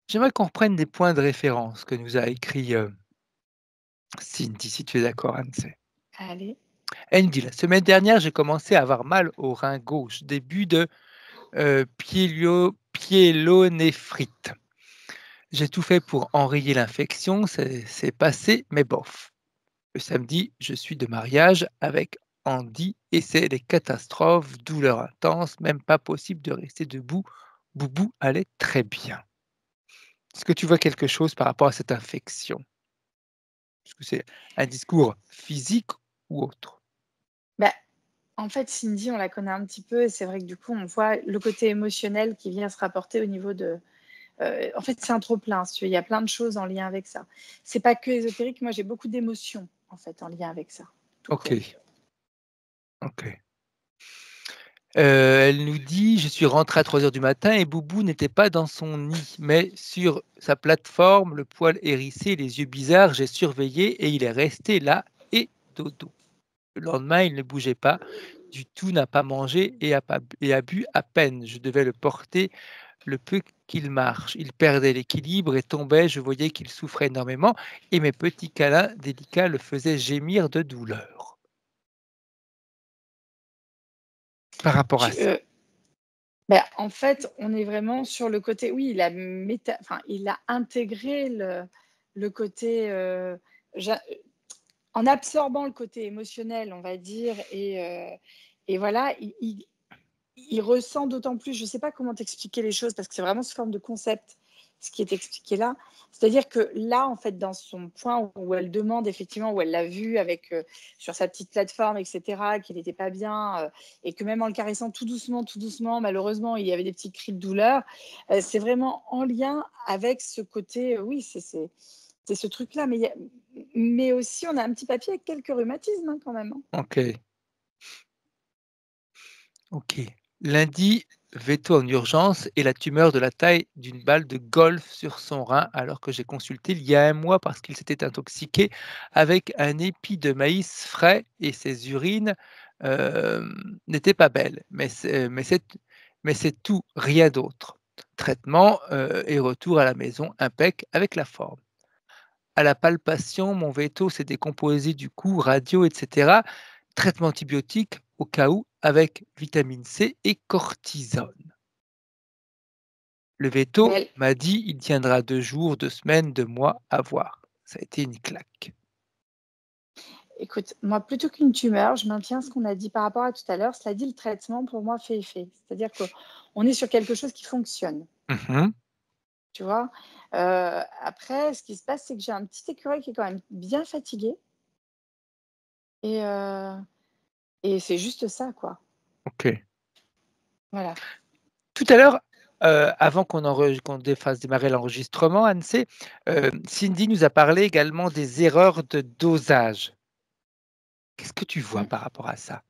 J'aimerais qu'on reprenne des points de référence que nous a écrit, Cindy, si tu es d'accord, Anne-C. Allez. Elle dit: «La semaine dernière, j'ai commencé à avoir mal au rein gauche, début de, pyélonéphrite. J'ai tout fait pour enrayer l'infection, c'est passé, mais bof. Le samedi, je suis de mariage avec Andy et c'est des catastrophes, douleurs intenses, même pas possible de rester debout. Boubou allait très bien». Est-ce que tu vois quelque chose par rapport à cette infection? Est-ce que c'est un discours physique ou autre? Bah, en fait, Cindy, on la connaît un petit peu et c'est vrai que du coup, on voit le côté émotionnel qui vient se rapporter au niveau de. En fait, c'est un trop-plein, si tu veux. Il y a plein de choses en lien avec ça. C'est pas que ésotérique. Moi, j'ai beaucoup d'émotions, en fait, en lien avec ça. Tout court. OK, OK. Elle nous dit: «Je suis rentrée à 3 heures du matin et Boubou n'était pas dans son nid, mais sur sa plateforme, le poil hérissé, les yeux bizarres. J'ai surveillé et il est resté là et dodo. Le lendemain, il ne bougeait pas du tout, n'a pas mangé et a bu à peine. Je devais le porter le peu qu'il marche. Il perdait l'équilibre et tombait. Je voyais qu'il souffrait énormément et mes petits câlins délicats le faisaient gémir de douleur». Par rapport à Tu, ça. En fait, on est vraiment sur le côté. Oui, il a intégré le côté. En absorbant le côté émotionnel, on va dire, et voilà, il ressent d'autant plus, je ne sais pas comment t'expliquer les choses, parce que c'est vraiment sous forme de concept, ce qui est expliqué là. C'est-à-dire que là, en fait, dans son point où elle demande, effectivement, où elle l'a vu sur sa petite plateforme, etc., qu'il n'était pas bien, et que même en le caressant tout doucement, malheureusement, il y avait des petits cris de douleur, c'est vraiment en lien avec ce côté, oui, c'est ce truc-là. Mais aussi, on a un petit papier avec quelques rhumatismes, hein, quand même. Hein. OK, OK. Lundi, veto en urgence et la tumeur de la taille d'une balle de golf sur son rein alors que j'ai consulté il y a un mois parce qu'il s'était intoxiqué avec un épi de maïs frais et ses urines, n'étaient pas belles. Mais c'est tout, rien d'autre. Traitement, et retour à la maison impec avec la forme. À la palpation, mon veto s'est décomposé du coup, radio, etc. Traitement antibiotique au cas où avec vitamine C et cortisone. Le Mais veto m'a dit: «Il tiendra 2 jours, 2 semaines, 2 mois, à voir». Ça a été une claque. écoute, moi, plutôt qu'une tumeur, je maintiens ce qu'on a dit par rapport à tout à l'heure. Cela dit, le traitement, pour moi, fait effet. C'est-à-dire qu'on est sur quelque chose qui fonctionne, Mmh. tu vois. Après, ce qui se passe, c'est que j'ai un petit écureuil qui est quand même bien fatigué. Et, et c'est juste ça, quoi. OK. Voilà. Tout à l'heure, avant qu'on fasse démarrer l'enregistrement, Anne-C, Cindy nous a parlé également des erreurs de dosage. Qu'est-ce que tu vois par rapport à ça?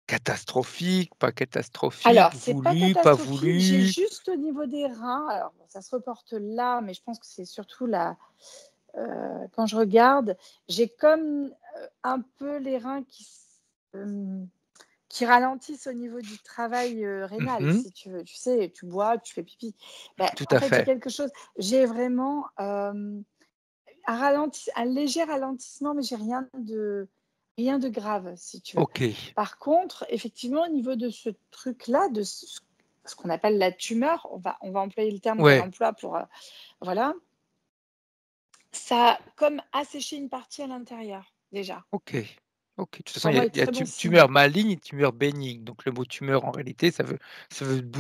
Catastrophique, pas Alors, catastrophique, c'est pas voulu, pas catastrophique. J'ai voulu? juste au niveau des reins, alors bon, ça se reporte là, mais je pense que c'est surtout là, quand je regarde, j'ai comme un peu les reins qui ralentissent au niveau du travail rénal, Mmh. si tu veux. Tu sais, tu bois, tu fais pipi. Ben, Tout en à fait, j'ai fait. quelque chose, j'ai vraiment un léger ralentissement, mais j'ai rien de grave, si tu veux. OK. Par contre, effectivement, au niveau de ce truc-là, de ce qu'on appelle la tumeur, on va employer le terme qu'elle Ouais. emploie pour, voilà, ça a comme asséché une partie à l'intérieur, déjà. OK. OK. De toute façon, Pour il y a moi, il est y a très bon tumeur signe. maligne et tumeur bénigne. Donc le mot tumeur, en réalité, ça veut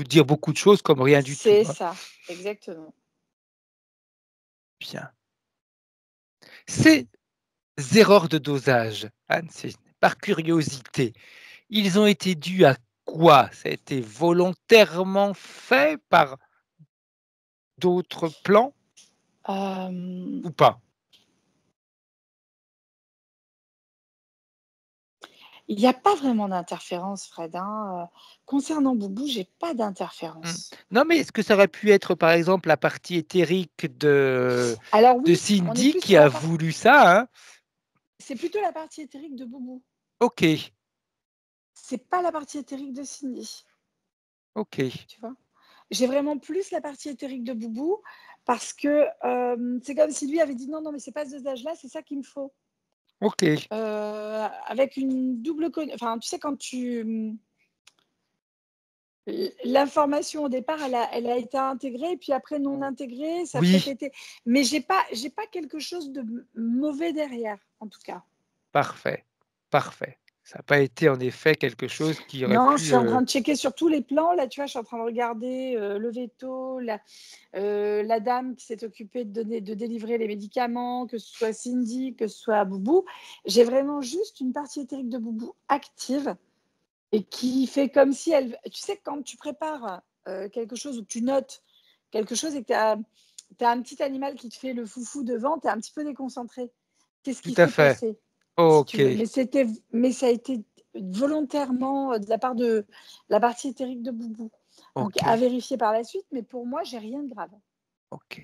dire beaucoup de choses comme rien du tout, C'est hein. ça, exactement. Bien. Ces erreurs de dosage, Anne-Cécile, par curiosité, ils ont été dus à quoi? Ça a été volontairement fait par d'autres plans Euh, ou pas? Il n'y a pas vraiment d'interférence, Fred, hein. Concernant Boubou, j'ai pas Mmh. d'interférence. Non, mais est-ce que ça aurait pu être, par exemple, la partie éthérique Alors de oui, on est Cindy plus qui sur a la partie. voulu ça, hein? C'est plutôt la partie éthérique de Boubou. OK, C'est pas la partie éthérique de Cindy, OK, tu vois. J'ai vraiment plus la partie éthérique de Boubou parce que c'est comme si lui avait dit non, non, mais c'est pas ce dosage-là, c'est ça qu'il me faut. OK. Avec une double enfin, tu sais, quand l'information au départ, elle a été intégrée, et puis après non intégrée, ça a peut-être Oui, été. Mais j'ai pas quelque chose de mauvais derrière, en tout cas. parfait, parfait. Ça n'a pas été en effet quelque chose qui aurait Non, je pu, suis en train de checker sur tous les plans. Là, tu vois, je suis en train de regarder le veto, la dame qui s'est occupée de délivrer les médicaments, que ce soit Cindy, que ce soit Boubou. J'ai vraiment juste une partie éthérique de Boubou active et qui fait comme si elle. Tu sais, quand tu prépares quelque chose ou que tu notes quelque chose et que tu as un petit animal qui te fait le foufou devant, tu es un petit peu déconcentré. C'est ce tout qui à s'est fait. passé, si tu OK, veux. Mais ça a été volontairement de la part de la partie éthérique de Boubou. Donc, à OK, vérifier par la suite, mais pour moi, j'ai rien de grave. OK.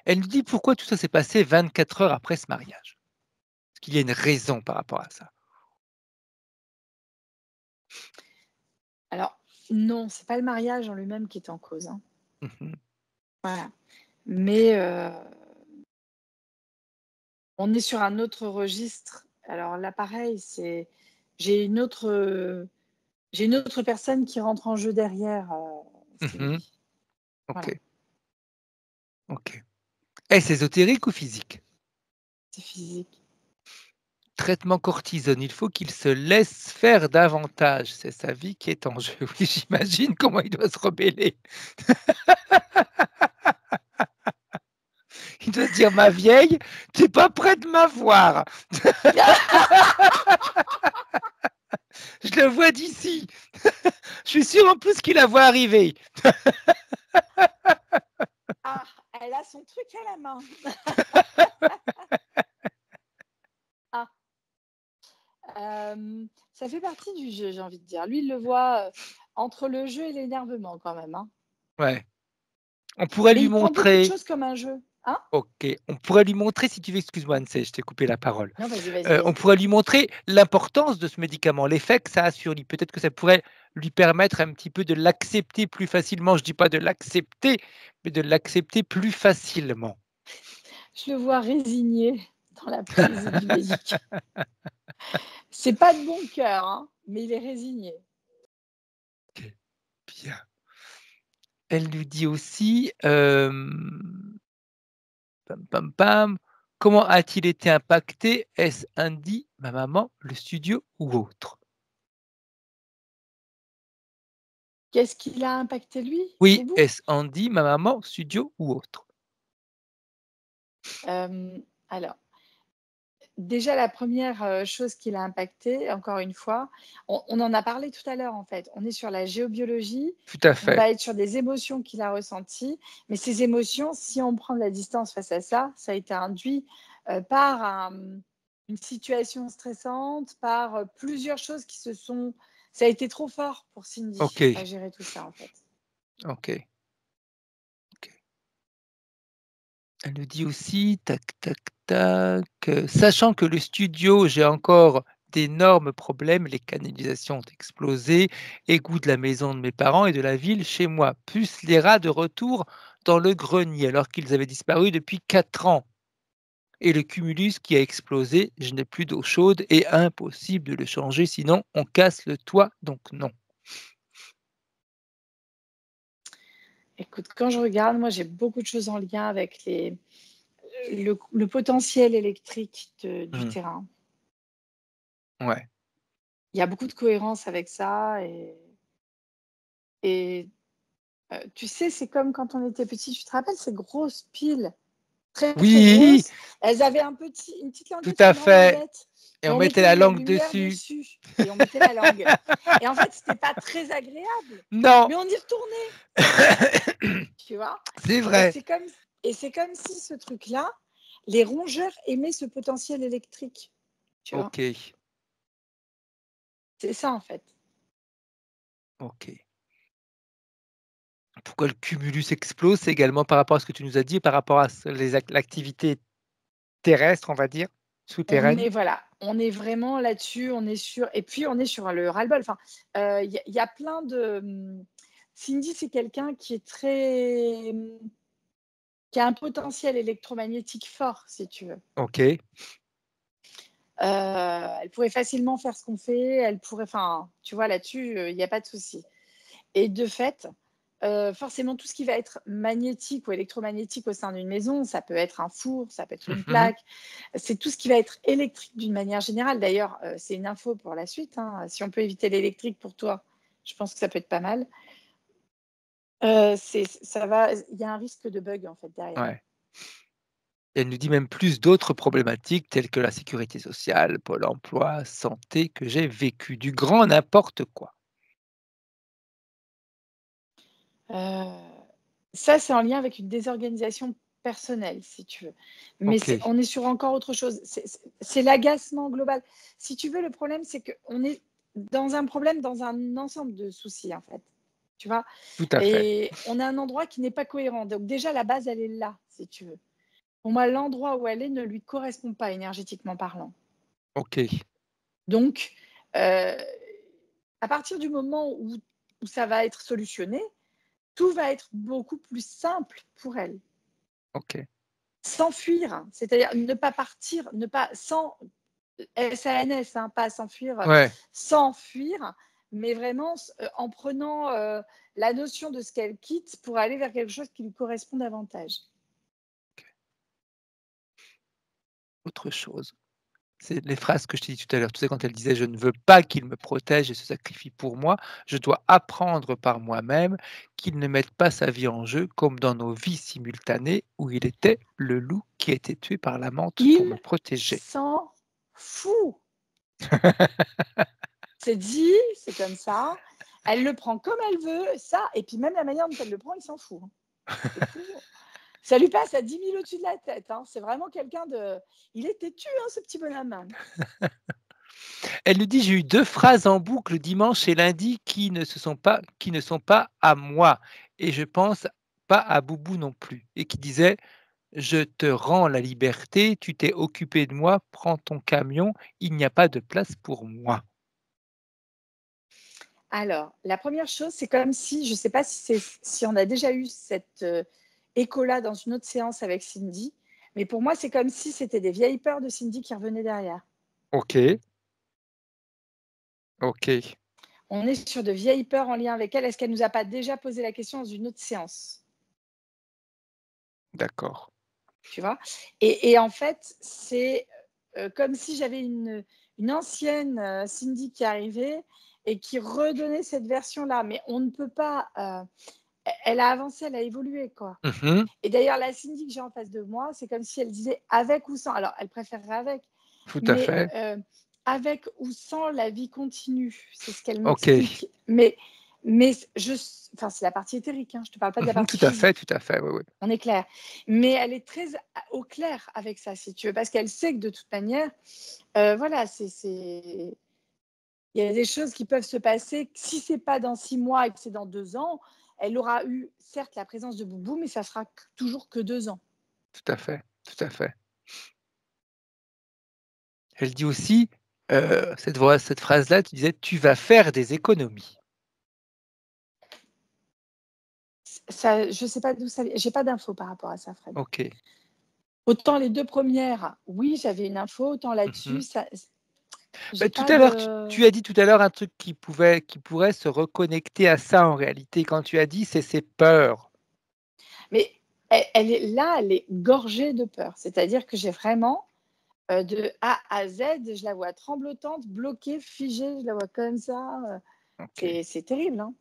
Elle nous dit pourquoi tout ça s'est passé 24 heures après ce mariage? Est-ce qu'il y a une raison par rapport à ça? Alors, non, c'est pas le mariage en lui-même qui est en cause, hein. Mmh. Voilà. Mais on est sur un autre registre. Alors là, pareil, j'ai une autre, j'ai une autre personne qui rentre en jeu derrière, Mmh. Sylvie. Voilà, OK, OK. Est-ce ésotérique ou physique? c'est physique. Traitement cortisone, il faut qu'il se laisse faire davantage, c'est sa vie qui est en jeu. Oui, j'imagine comment il doit se rebeller. Il doit se dire: «Ma vieille, tu es pas près de m'avoir. Je le vois d'ici. Je suis sûr en plus qu'il la voit arriver». Ah, elle a son truc à la main. Ah, ça fait partie du jeu, j'ai envie de dire. Lui, il le voit entre le jeu et l'énervement quand même, hein. Ouais, on pourrait Mais lui il prend beaucoup de montrer choses comme un jeu. Hein? OK, on pourrait lui montrer si tu veux excuse-moi Anne, je t'ai coupé la parole. Non, vas-y, vas-y, On vas-y. pourrait lui montrer l'importance de ce médicament, l'effet que ça a sur lui. Peut-être que ça pourrait lui permettre un petit peu de l'accepter plus facilement. Je dis pas de l'accepter, mais de l'accepter plus facilement. Je le vois résigné dans la prise du médicament. C'est pas de bon cœur, hein, mais il est résigné. OK, bien. Elle nous dit aussi, pam, pam, pam, comment a-t-il été impacté? Est-ce Andy, ma maman, le studio ou autre? Qu'est-ce qui l'a impacté lui, Oui, Boubou? est-ce Andy, ma maman, studio ou autre? Alors, déjà la première chose qui l'a impacté, encore une fois, on en a parlé tout à l'heure en fait. On est sur la géobiologie, Tout à on va fait. être sur des émotions qu'il a ressenties, mais ces émotions, si on prend de la distance face à ça, ça a été induit par une situation stressante, par plusieurs choses qui se sont... Ça a été trop fort pour Cindy Ok, à gérer tout ça, en fait. ok, ok. Elle nous dit aussi, tac, tac, tac, sachant que le studio, j'ai encore d'énormes problèmes, les canalisations ont explosé, égout de la maison de mes parents et de la ville chez moi, plus les rats de retour dans le grenier, alors qu'ils avaient disparu depuis 4 ans. Et le cumulus qui a explosé, je n'ai plus d'eau chaude et impossible de le changer, sinon on casse le toit, donc non. Écoute, quand je regarde, moi, j'ai beaucoup de choses en lien avec le potentiel électrique du Mmh. terrain. Ouais. Il y a beaucoup de cohérence avec ça. Et tu sais, c'est comme quand on était petit, tu te rappelles ces grosses piles très, très Oui, grosses. Elles avaient une petite tout languette, à une grande fait. languette. Et Et on on mettait mettait la une langue lumière dessus. dessus. Et on mettait la langue. Et en fait, c'était pas très agréable. Non, Mais on y retournait, tu vois. c'est Et vrai. c'est comme si ce truc-là, les rongeurs aimaient ce potentiel électrique, tu vois. Ok, C'est ça, en fait. ok. Pourquoi le cumulus explose? C'est également par rapport à ce que tu nous as dit, par rapport à l'activité terrestre, on va dire, souterraine. On est vraiment là-dessus, on est sur... Et puis, on est sur le ras-le-bol. Enfin, y a plein de... Cindy, c'est quelqu'un qui est très... qui a un potentiel électromagnétique fort, si tu veux. Ok, Elle pourrait facilement faire ce qu'on fait, elle pourrait... Enfin, tu vois, là-dessus, il n'y a pas de souci. Et de fait, forcément, tout ce qui va être magnétique ou électromagnétique au sein d'une maison, ça peut être un four, ça peut être une mhm, plaque, c'est tout ce qui va être électrique d'une manière générale. D'ailleurs, c'est une info pour la suite, hein. Si on peut éviter l'électrique pour toi, je pense que ça peut être pas mal. Il y a un risque de bug en fait derrière. ouais. Elle nous dit même plus d'autres problématiques telles que la sécurité sociale, Pôle emploi, santé, que j'ai vécu du grand n'importe quoi. Euh, Ça, c'est en lien avec une désorganisation personnelle, si tu veux. Mais Ok, on est sur encore autre chose. C'est l'agacement global. Si tu veux, le problème, c'est qu'on est dans un problème, dans un ensemble de soucis, en fait. Tu vois? tout à fait. Et on a un endroit qui n'est pas cohérent. Donc déjà, la base, elle est là, si tu veux. Pour moi, l'endroit où elle est ne lui correspond pas énergétiquement parlant. Ok, Donc, à partir du moment où ça va être solutionné, tout va être beaucoup plus simple pour elle. ok. S'enfuir, c'est-à-dire ne pas partir, ne pas sans SANS, hein, pas s'enfuir, Ouais. s'enfuir, mais vraiment en prenant la notion de ce qu'elle quitte pour aller vers quelque chose qui lui correspond davantage. Autre chose. C'est les phrases que je t'ai dit tout à l'heure. Tu sais, quand elle disait: «Je ne veux pas qu'il me protège et se sacrifie pour moi, je dois apprendre par moi-même qu'il ne mette pas sa vie en jeu comme dans nos vies simultanées où il était le loup qui a été tué par la menthe pour Il me protéger». s'en fout. C'est dit, c'est comme ça. Elle le prend comme elle veut, ça, et puis même la manière dont elle le prend, il s'en fout. C'est tout. Ça lui passe à 10 000 au-dessus de la tête. Hein. C'est vraiment quelqu'un de... Il est têtu, hein, ce petit bonhomme. Elle nous dit: «J'ai eu 2 phrases en boucle dimanche et lundi qui ne sont pas à moi et je pense pas à Boubou non plus» et qui disaient: «Je te rends la liberté, tu t'es occupé de moi, prends ton camion, il n'y a pas de place pour moi». Alors, la première chose, c'est comme si, je ne sais pas si on a déjà eu cette écho-là dans une autre séance avec Cindy, mais pour moi, c'est comme si c'était des vieilles peurs de Cindy qui revenaient derrière. OK, OK, On est sur de vieilles peurs en lien avec elle. Est-ce qu'elle ne nous a pas déjà posé la question dans une autre séance? d'accord. Tu vois? Et en fait, c'est comme si j'avais une ancienne Cindy qui arrivait et qui redonnait cette version-là. Mais on ne peut pas. Elle a avancé, elle a évolué, quoi. Mmh. Et d'ailleurs, la Cindy que j'ai en face de moi, c'est comme si elle disait avec ou sans. Alors, elle préférerait avec, Tout à mais fait. avec ou sans, la vie continue. C'est ce qu'elle OK. m'explique. Mais Mais c'est la partie éthérique, hein, je ne te parle pas de la partie Tout à physique. fait, oui. On est clair. Mais elle est très au clair avec ça, si tu veux, parce qu'elle sait que de toute manière, voilà, il y a des choses qui peuvent se passer. Si c'est pas dans 6 mois et que c'est dans 2 ans, elle aura eu certes la présence de Boubou, mais ça sera toujours que 2 ans. Tout à fait, tout à fait. Elle dit aussi, cette phrase-là, tu disais: «Tu vas faire des économies». Ça, je sais pas d'où ça vient. J'ai pas d'infos par rapport à ça, Fred. OK. Autant les 2 premières, oui, j'avais une info, autant là-dessus, Mmh. ça j'ai Bah, tout pas à l'heure, de tu as dit tout à l'heure un truc qui pourrait se reconnecter à ça en réalité. Quand tu as dit: «C'est ses peurs». mais elle est là, elle est gorgée de peur. C'est-à-dire que j'ai vraiment, de A à Z, je la vois tremblotante, bloquée, figée, je la vois comme ça, OK. c'est terrible, hein.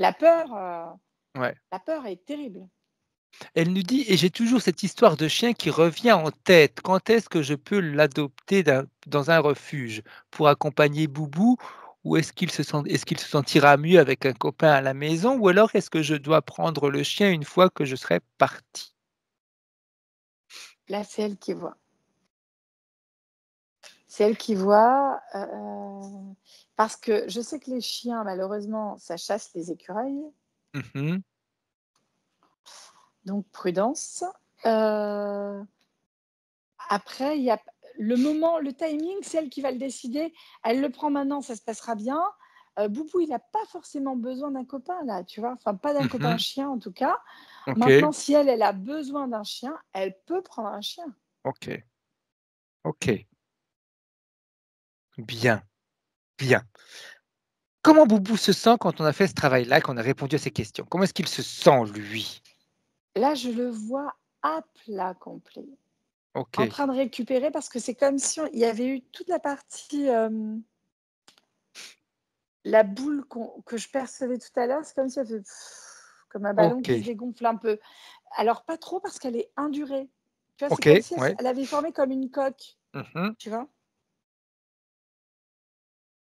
La peur, Ouais. la peur est terrible. Elle nous dit: «Et j'ai toujours cette histoire de chien qui revient en tête. Quand est-ce que je peux l'adopter dans un refuge pour accompagner Boubou? Ou est-ce qu'il se sentira mieux avec un copain à la maison? Ou alors est-ce que je dois prendre le chien une fois que je serai parti?» Là, c'est elle qui voit. C'est elle qui voit, parce que je sais que les chiens, malheureusement, ça chasse les écureuils, Mmh. donc prudence. Heu, Après, il y a le timing, c'est elle qui va le décider. Elle le prend maintenant, ça se passera bien. Boubou, il a pas forcément besoin d'un copain là, tu vois? Enfin, pas d'un copain Mmh. chien en tout cas. OK, Maintenant, si elle a besoin d'un chien, elle peut prendre un chien. OK, OK. Bien, bien. Comment Boubou se sent quand on a fait ce travail-là, qu'on a répondu à ces questions? Comment est-ce qu'il se sent lui? Là, je le vois à plat complet, en OK, train de récupérer parce que c'est comme si il y avait eu toute la partie, la boule que je percevais tout à l'heure, c'est comme si elle fait comme un ballon qui se OK, dégonfle un peu. Alors pas trop parce qu'elle est indurée. Tu vois, c'est comme OK, si ouais. elle avait formé comme une coque, Mmh. tu vois?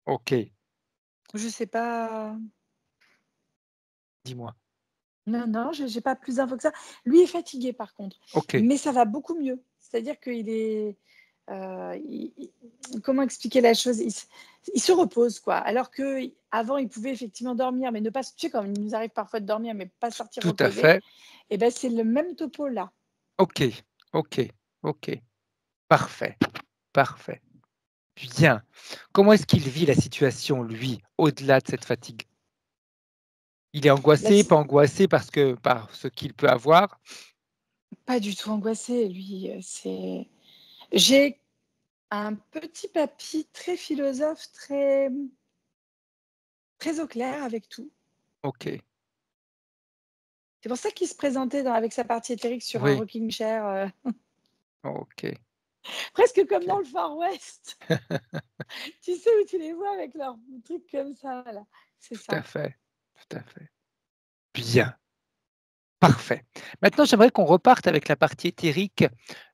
OK, Je sais pas. dis-moi. Non, non, j'ai pas plus d'infos que ça. Lui est fatigué par contre, OK, mais ça va beaucoup mieux. C'est-à-dire qu'il est, comment expliquer la chose? Il se repose quoi. Alors qu'avant il pouvait effectivement dormir, mais ne pas tu sais, comme il nous arrive parfois de dormir, mais pas sortir tout à reposer fait. et ben c'est le même topo là. OK, OK, OK. Parfait, parfait. Bien. Comment est-ce qu'il vit la situation, lui, au-delà de cette fatigue? Il est Là, angoissé, pas angoissé par ce qu'il peut avoir? pas du tout angoissé lui, j'ai un petit papy très philosophe, très au clair avec tout. OK, C'est pour ça qu'il se présentait avec sa partie éthérique sur un oui, rocking chair, OK, presque comme dans OK. le Far West. Tu sais, où tu les vois avec leurs trucs comme ça là, c'est Tout ça. à fait, tout à fait. Bien. Parfait. Maintenant, j'aimerais qu'on reparte avec la partie éthérique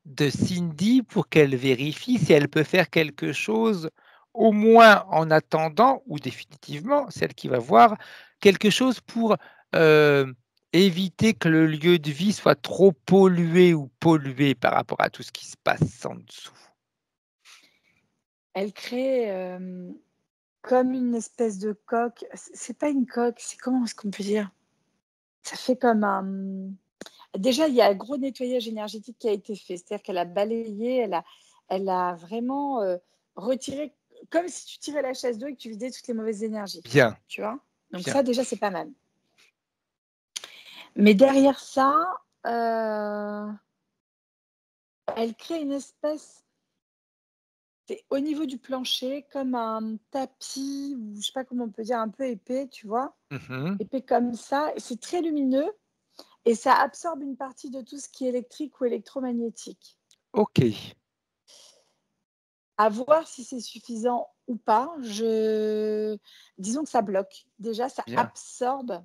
de Cindy pour qu'elle vérifie si elle peut faire quelque chose, au moins en attendant ou définitivement, celle qui va voir, quelque chose pour, éviter que le lieu de vie soit trop pollué ou pollué par rapport à tout ce qui se passe en dessous. Elle crée, comme une espèce de coque. C'est pas une coque, c'est comment est-ce qu'on peut dire? Ça fait comme un, déjà, il y a un gros nettoyage énergétique qui a été fait. C'est-à-dire qu'elle a balayé, elle a vraiment, retiré comme si tu tirais la chasse d'eau et que tu vidais toutes les mauvaises énergies, Bien, tu vois? Donc bien. ça, déjà, c'est pas mal. Mais derrière ça, elle crée une espèce, c'est au niveau du plancher, comme un tapis ou je sais pas comment on peut dire, un peu épais, tu vois? Mmh. Épais comme ça, et c'est très lumineux et ça absorbe une partie de tout ce qui est électrique ou électromagnétique. OK, À voir si c'est suffisant ou pas. Disons que ça bloque. Déjà, ça bien. absorbe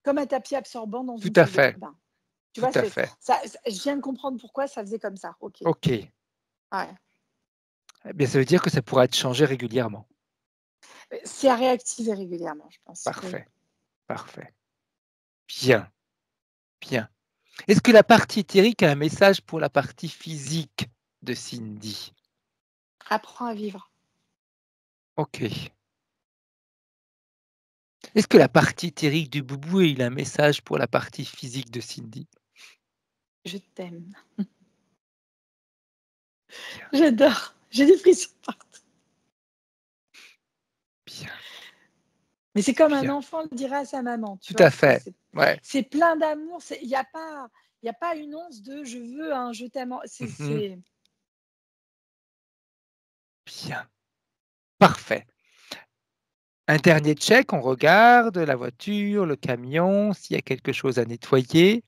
comme un tapis absorbant dans Tout une à salle de fait, bain. Tu tout vois, à c'est fait. ça, je viens de comprendre pourquoi ça faisait comme ça. OK. OK. Ouais. Eh bien, ça veut dire que ça pourra être changé régulièrement. C'est à réactiver régulièrement, je pense. Oui. Parfait, parfait. Bien, bien. Est-ce que la partie éthérique a un message pour la partie physique de Cindy? Apprends à vivre. Ok. Est-ce que la partie éthérique du boubou il a un message pour la partie physique de Cindy? Je t'aime. Bien, J'adore. J'ai des frissons partout. bien, Mais c'est comme un bien. enfant le dirait à sa maman. Tu Tout vois, à fait. Ouais. c'est plein d'amour. Il n'y a pas une once de je veux, je t'aime. Mhm. Bien. Parfait. Un dernier check, on regarde la voiture, le camion, s'il y a quelque chose à nettoyer.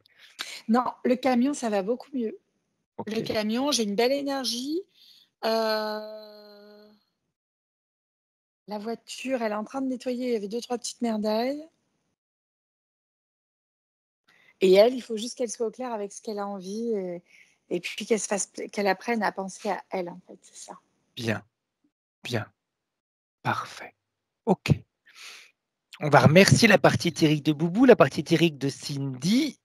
Non, le camion, ça va beaucoup mieux. Ok. Le camion, j'ai une belle énergie. La voiture, elle est en train de nettoyer. Il y avait 2-3 petites merdailles. Et elle, il faut juste qu'elle soit au clair avec ce qu'elle a envie et puis qu'elle apprenne à penser à elle, en fait, c'est ça. Bien, bien. Parfait. Ok. On va remercier la partie éthérique de Boubou, la partie éthérique de Cindy.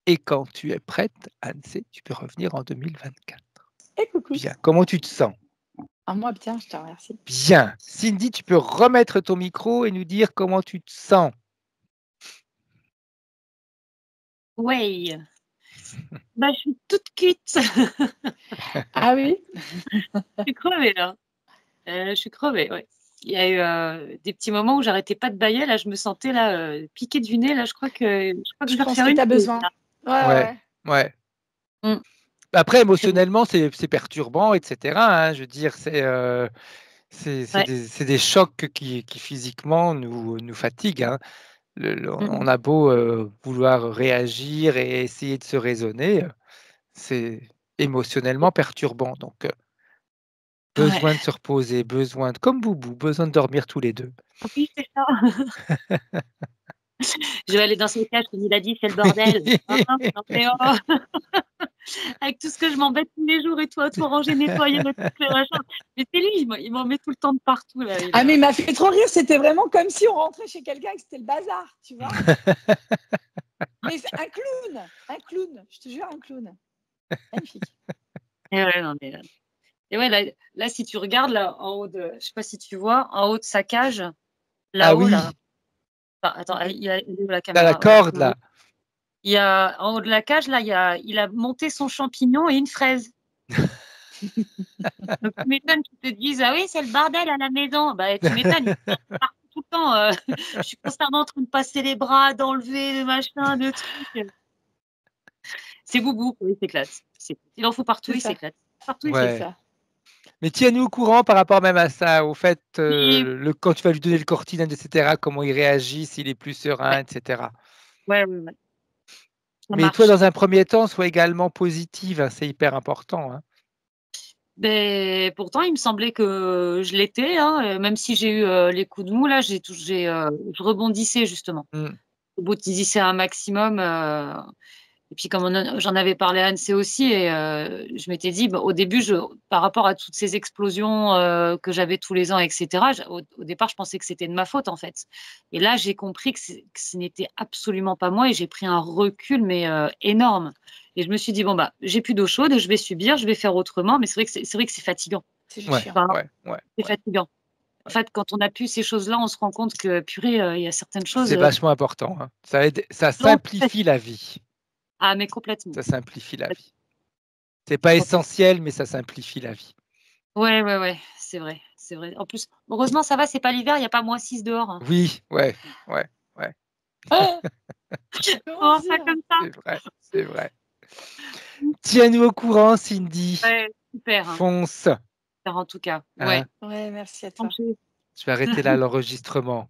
Et quand tu es prête, Anne-C, tu peux revenir en 2024. Et coucou. Bien. Comment tu te sens? Moi, bien, je te remercie. Bien. Cindy, tu peux remettre ton micro et nous dire comment tu te sens. Ouais. Bah, je suis toute cuite. Ah oui? Je suis crevée, là. Je suis crevée, ouais. Il y a eu des petits moments où j'arrêtais pas de bâiller. Là, je me sentais là, piquée du nez. Là, je crois que je vais pense refaire que une tu as pause, besoin. là. Ouais. Ouais. Mm. Après, C'est bon. émotionnellement, c'est perturbant, etc. hein. Je veux dire, c'est Ouais. des chocs qui physiquement nous fatiguent. hein. On Mm. a beau vouloir réagir et essayer de se raisonner, c'est émotionnellement perturbant. Donc, Ouais. besoin de se reposer, comme Boubou, besoin de dormir tous les deux. Oui, c'est ça. Je vais aller dans cette cage, comme il a dit, c'est le bordel. Hein, non, mais oh. Avec tout ce que je m'embête tous les jours et tout ranger, nettoyer, mettre toutes les machins. Mais c'est lui, il m'en met tout le temps de partout. Là, Mais il m'a fait trop rire. C'était vraiment comme si on rentrait chez quelqu'un et que c'était le bazar, tu vois. Mais c'est un clown. Je te jure, un clown. Magnifique. Et ouais, non, mais, et ouais, là, si tu regardes là, en haut de, je sais pas si tu vois, en haut de sa cage, Ah là-haut, oui, là. Enfin, attends, il y a où la t'as la caméra. corde là. Il y a, en haut de la cage, là, il a monté son champignon et une fraise. Donc, tu m'étonnes qu'ils te disent, ah oui, c'est le bordel à la maison. Bah, tu m'étonnes, ils sont partout tout le temps. Je suis constamment en train de passer les bras, d'enlever le machin, le truc. C'est Boubou, il s'éclate. Il en faut partout, C'est il ça. s'éclate. Partout, il C'est Ouais. s'éclate. ça. Mais tiens-nous au courant par rapport même à ça, au fait, Et- quand tu vas lui donner le cortinane, etc., comment il réagit, s'il est plus serein, Ouais, etc. ouais. Ça Mais toi, marche. dans un premier temps, sois également positive, hein, c'est hyper important. hein. Mais pourtant, il me semblait que je l'étais, hein, même si j'ai eu les coups de mou, là, je rebondissais justement. Mm. Je rebondissais un maximum. Et puis, comme j'en avais parlé à Anne-C aussi, et je m'étais dit, bah, au début, par rapport à toutes ces explosions que j'avais tous les ans, etc., au départ, je pensais que c'était de ma faute, en fait. Et là, j'ai compris que ce n'était absolument pas moi et j'ai pris un recul, mais énorme. Et je me suis dit, bon, bah, j'ai plus d'eau chaude, je vais subir, je vais faire autrement, mais c'est vrai que c'est fatigant. C'est Ouais, chiant. Enfin, ouais. c'est fatigant. En fait, quand on a plus ces choses-là, on se rend compte que, purée, il y a certaines choses. C'est vachement important. hein. Ça Non, simplifie la vie. ah, mais complètement. Ça simplifie la vie. C'est pas essentiel, mais ça simplifie la vie. Ouais, c'est vrai, c'est vrai. En plus, heureusement, ça va, c'est pas l'hiver, il y a pas -6 dehors, hein. Oui, ouais. Ah, On comment va pas dire? comme ça. C'est vrai. Tiens-nous au courant, Cindy. Ouais, super, hein, Fonce. super en tout cas. Ouais. hein. Ouais, merci à toi. Tranquille. Je vais arrêter là l'enregistrement.